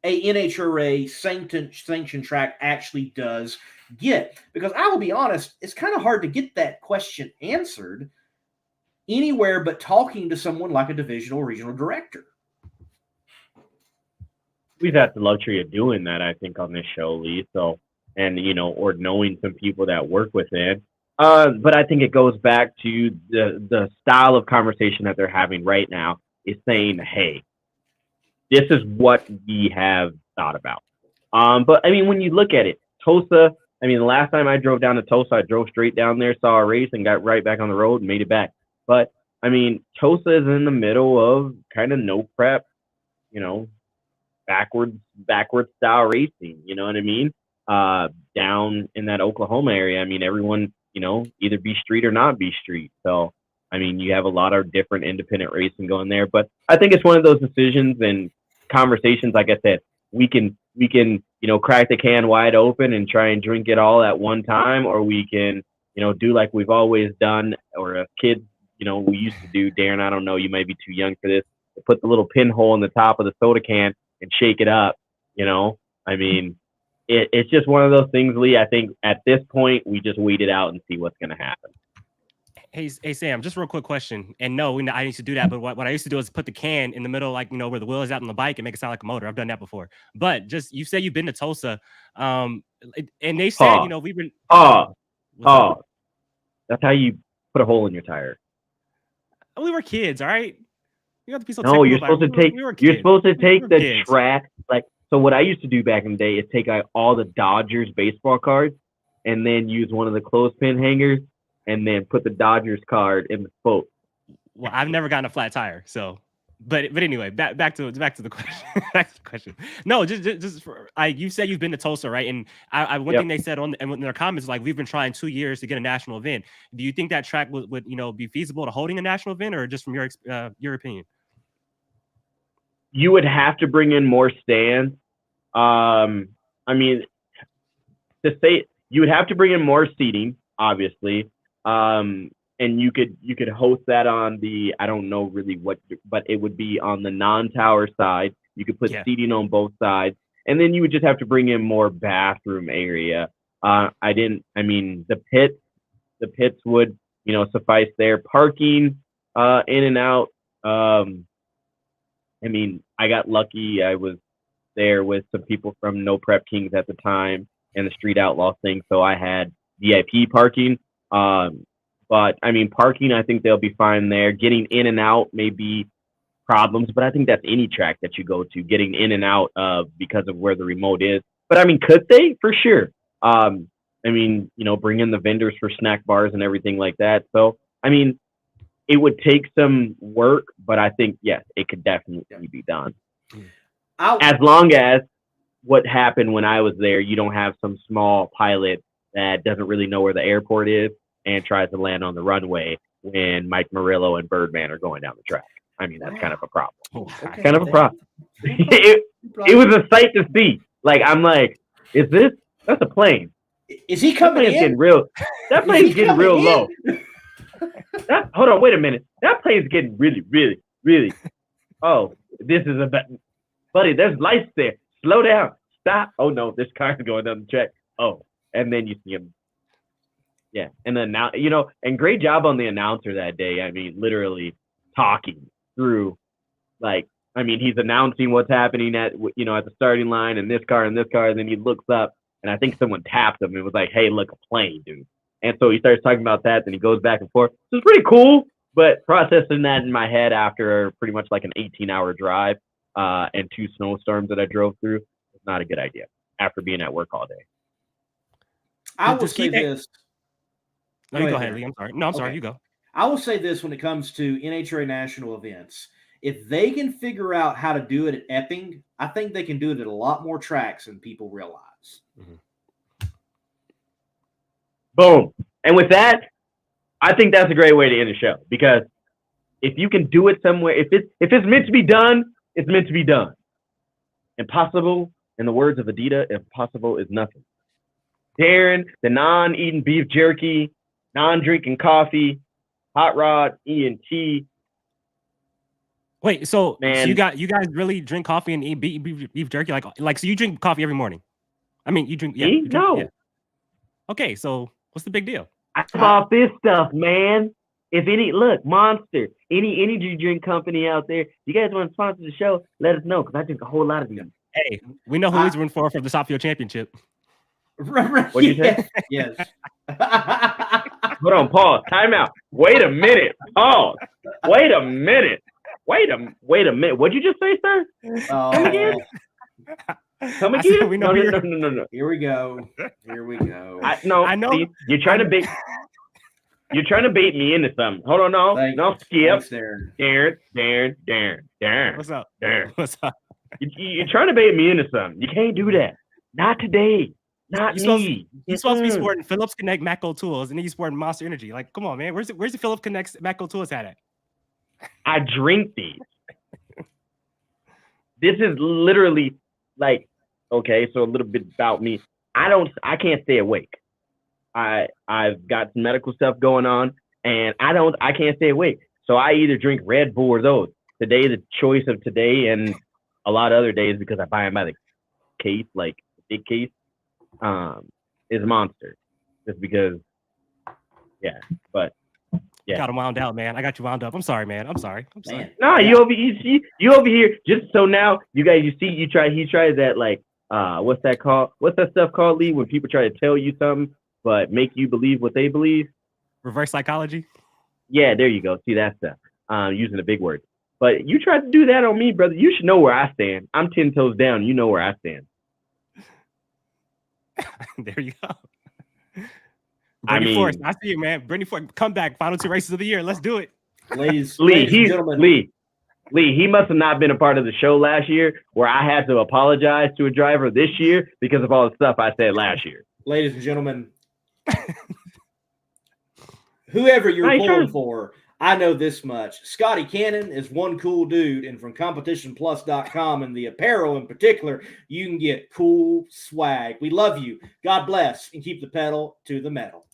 a NHRA sanction track actually does get? Because I will be honest, it's kind of hard to get that question answered anywhere but talking to someone like a divisional regional director. We've had the luxury of doing that, I think, on this show, Lee. So, and or knowing some people that work within. But I think it goes back to the style of conversation that they're having right now is saying, hey, this is what we have thought about. But I mean, when you look at it, Tulsa, I mean, the last time I drove down to Tulsa, I drove straight down there, saw a race, and got right back on the road and made it back. But I mean, Tulsa is in the middle of kind of no prep, backwards style racing. You know what I mean? Down in that Oklahoma area, I mean, everyone, either be street or not be street. So, I mean, you have a lot of different independent racing going there. But I think it's one of those decisions and conversations. Like I said, we can crack the can wide open and try and drink it all at one time, or we can do like we've always done, or as kids we used to do. Darren, I don't know, you might be too young for this, to put the little pinhole in the top of the soda can and shake it up. I mean, it's just one of those things, Lee. I think at this point we just wait it out and see what's going to happen. Hey Sam, just a real quick question. And no, I used to do that, but what I used to do is put the can in the middle, like where the wheel is out on the bike, and make it sound like a motor. I've done that before. But just, you said you've been to Tulsa, and they said we've been. That's how you put a hole in your tire. We were kids, all right. You have to be so no, you're supposed to take. You're supposed to take the track. Like, so what I used to do back in the day is take out all the Dodgers baseball cards, and then use one of the clothespin hangers, and then put the Dodgers card in the spoke. Well, I've never gotten a flat tire, so. But anyway, back to the question. Back to the question. No, just you said you've been to Tulsa, right? And one thing they said in their comments is like, we've been trying 2 years to get a national event. Do you think that track would be feasible to holding a national event, or just from your opinion? You would have to bring in more stands. I mean, to say, you would have to bring in more seating, obviously. And you could host that on the, I don't know really what, but it would be on the non-tower side. You could put seating on both sides, and then you would just have to bring in more bathroom area. The pits would, suffice there. Parking, in and out. I mean, I got lucky. I was there with some people from No Prep Kings at the time and the Street Outlaw thing, so I had VIP parking. But I mean, parking, I think they'll be fine there. Getting in and out may be problems, but I think that's any track that you go to, getting in and out because of where the remote is. But I mean, could they? For sure. I mean, bring in the vendors for snack bars and everything like that. So, I mean, it would take some work, but I think, yes, it could definitely be done. As long as what happened when I was there, you don't have some small pilot that doesn't really know where the airport is and tries to land on the runway when Mike Murillo and Birdman are going down the track. I mean, that's kind of a problem. Okay. Kind of a problem. It was a sight to see. Like, I'm like, that's a plane. Is he coming in? That plane's getting real low. Hold on, wait a minute. That plane's getting really, really, really. Oh, this is buddy, there's lights there. Slow down. Stop. Oh no, this car's going down the track. Oh, and then you see him. Yeah, and then now, and great job on the announcer that day. I mean, literally talking through, he's announcing what's happening at the starting line, and this car, and then he looks up, and I think someone tapped him and was like, "Hey, look, a plane, dude." And so he starts talking about that, then he goes back and forth. So it's pretty cool, but processing that in my head after pretty much like an 18-hour drive and 2 snowstorms that I drove through was not a good idea after being at work all day. I will say this. No, you go ahead, Lee. I'm sorry. No, I'm sorry. You go. I will say this when it comes to NHRA national events. If they can figure out how to do it at Epping, I think they can do it at a lot more tracks than people realize. Mm-hmm. Boom. And with that, I think that's a great way to end the show, because If you can do it somewhere, if it's meant to be done, it's meant to be done. Impossible, in the words of Adidas, impossible is nothing. Darren, the non-eating beef jerky, non-drinking coffee, Hot Rod, ENT. Wait, so Man. you guys really drink coffee and eat beef jerky? Like so you drink coffee every morning? I mean, you drink. Yeah, Me? No. Yeah. Okay, so what's the big deal? I bought this stuff, man. If look, Monster, any energy drink company out there, you guys want to sponsor the show, let us know, because I drink a whole lot of these. Hey, we know who he's rooting for the Southfield Championship. What'd you say? Yes. Hold on, pause. Time out. Wait a minute. Pause. Wait a minute. Wait a minute. What'd you just say, sir? Come again? Come again? We know No. Here we go. I know. See, you're trying to bait me into something. Hold on, no, skip. Thanks, Darren. What's up? Darren. What's up? You're trying to bait me into something. You can't do that. Not today. Not me. You're supposed to be sporting Phillips Connect Macco Tools, and then you're sporting Monster Energy. Like, come on, man. Where's the Phillips Connect Macco Tools hat at? I drink these. This is literally like, okay, so a little bit about me. I can't stay awake. I've got some medical stuff going on, and I can't stay awake. So I either drink Red Bull or those. Today, the choice of today and a lot of other days, because I buy them by the case, like the big case, is Monster. Just because, yeah. But yeah, got him wound out, man. I got you wound up. I'm sorry, man. I'm sorry. Man. No, you over here. Just so now you guys, he tries that, like, what's that called? What's that stuff called, Lee? When people try to tell you something but make you believe what they believe. Reverse psychology. Yeah, there you go. See that stuff. Using a big word. But you tried to do that on me, brother. You should know where I stand. I'm 10 toes down. You know where I stand. There you go. Brittany Force, I see you, man. Brittany Force, come back. Final 2 races of the year. Let's do it. Ladies and gentlemen. Lee, he must have not been a part of the show last year where I had to apologize to a driver this year because of all the stuff I said last year. Ladies and gentlemen, whoever you're pulling for, I know this much. Scotty Cannon is one cool dude, and from CompetitionPlus.com and the apparel in particular, you can get cool swag. We love you. God bless, and keep the pedal to the metal.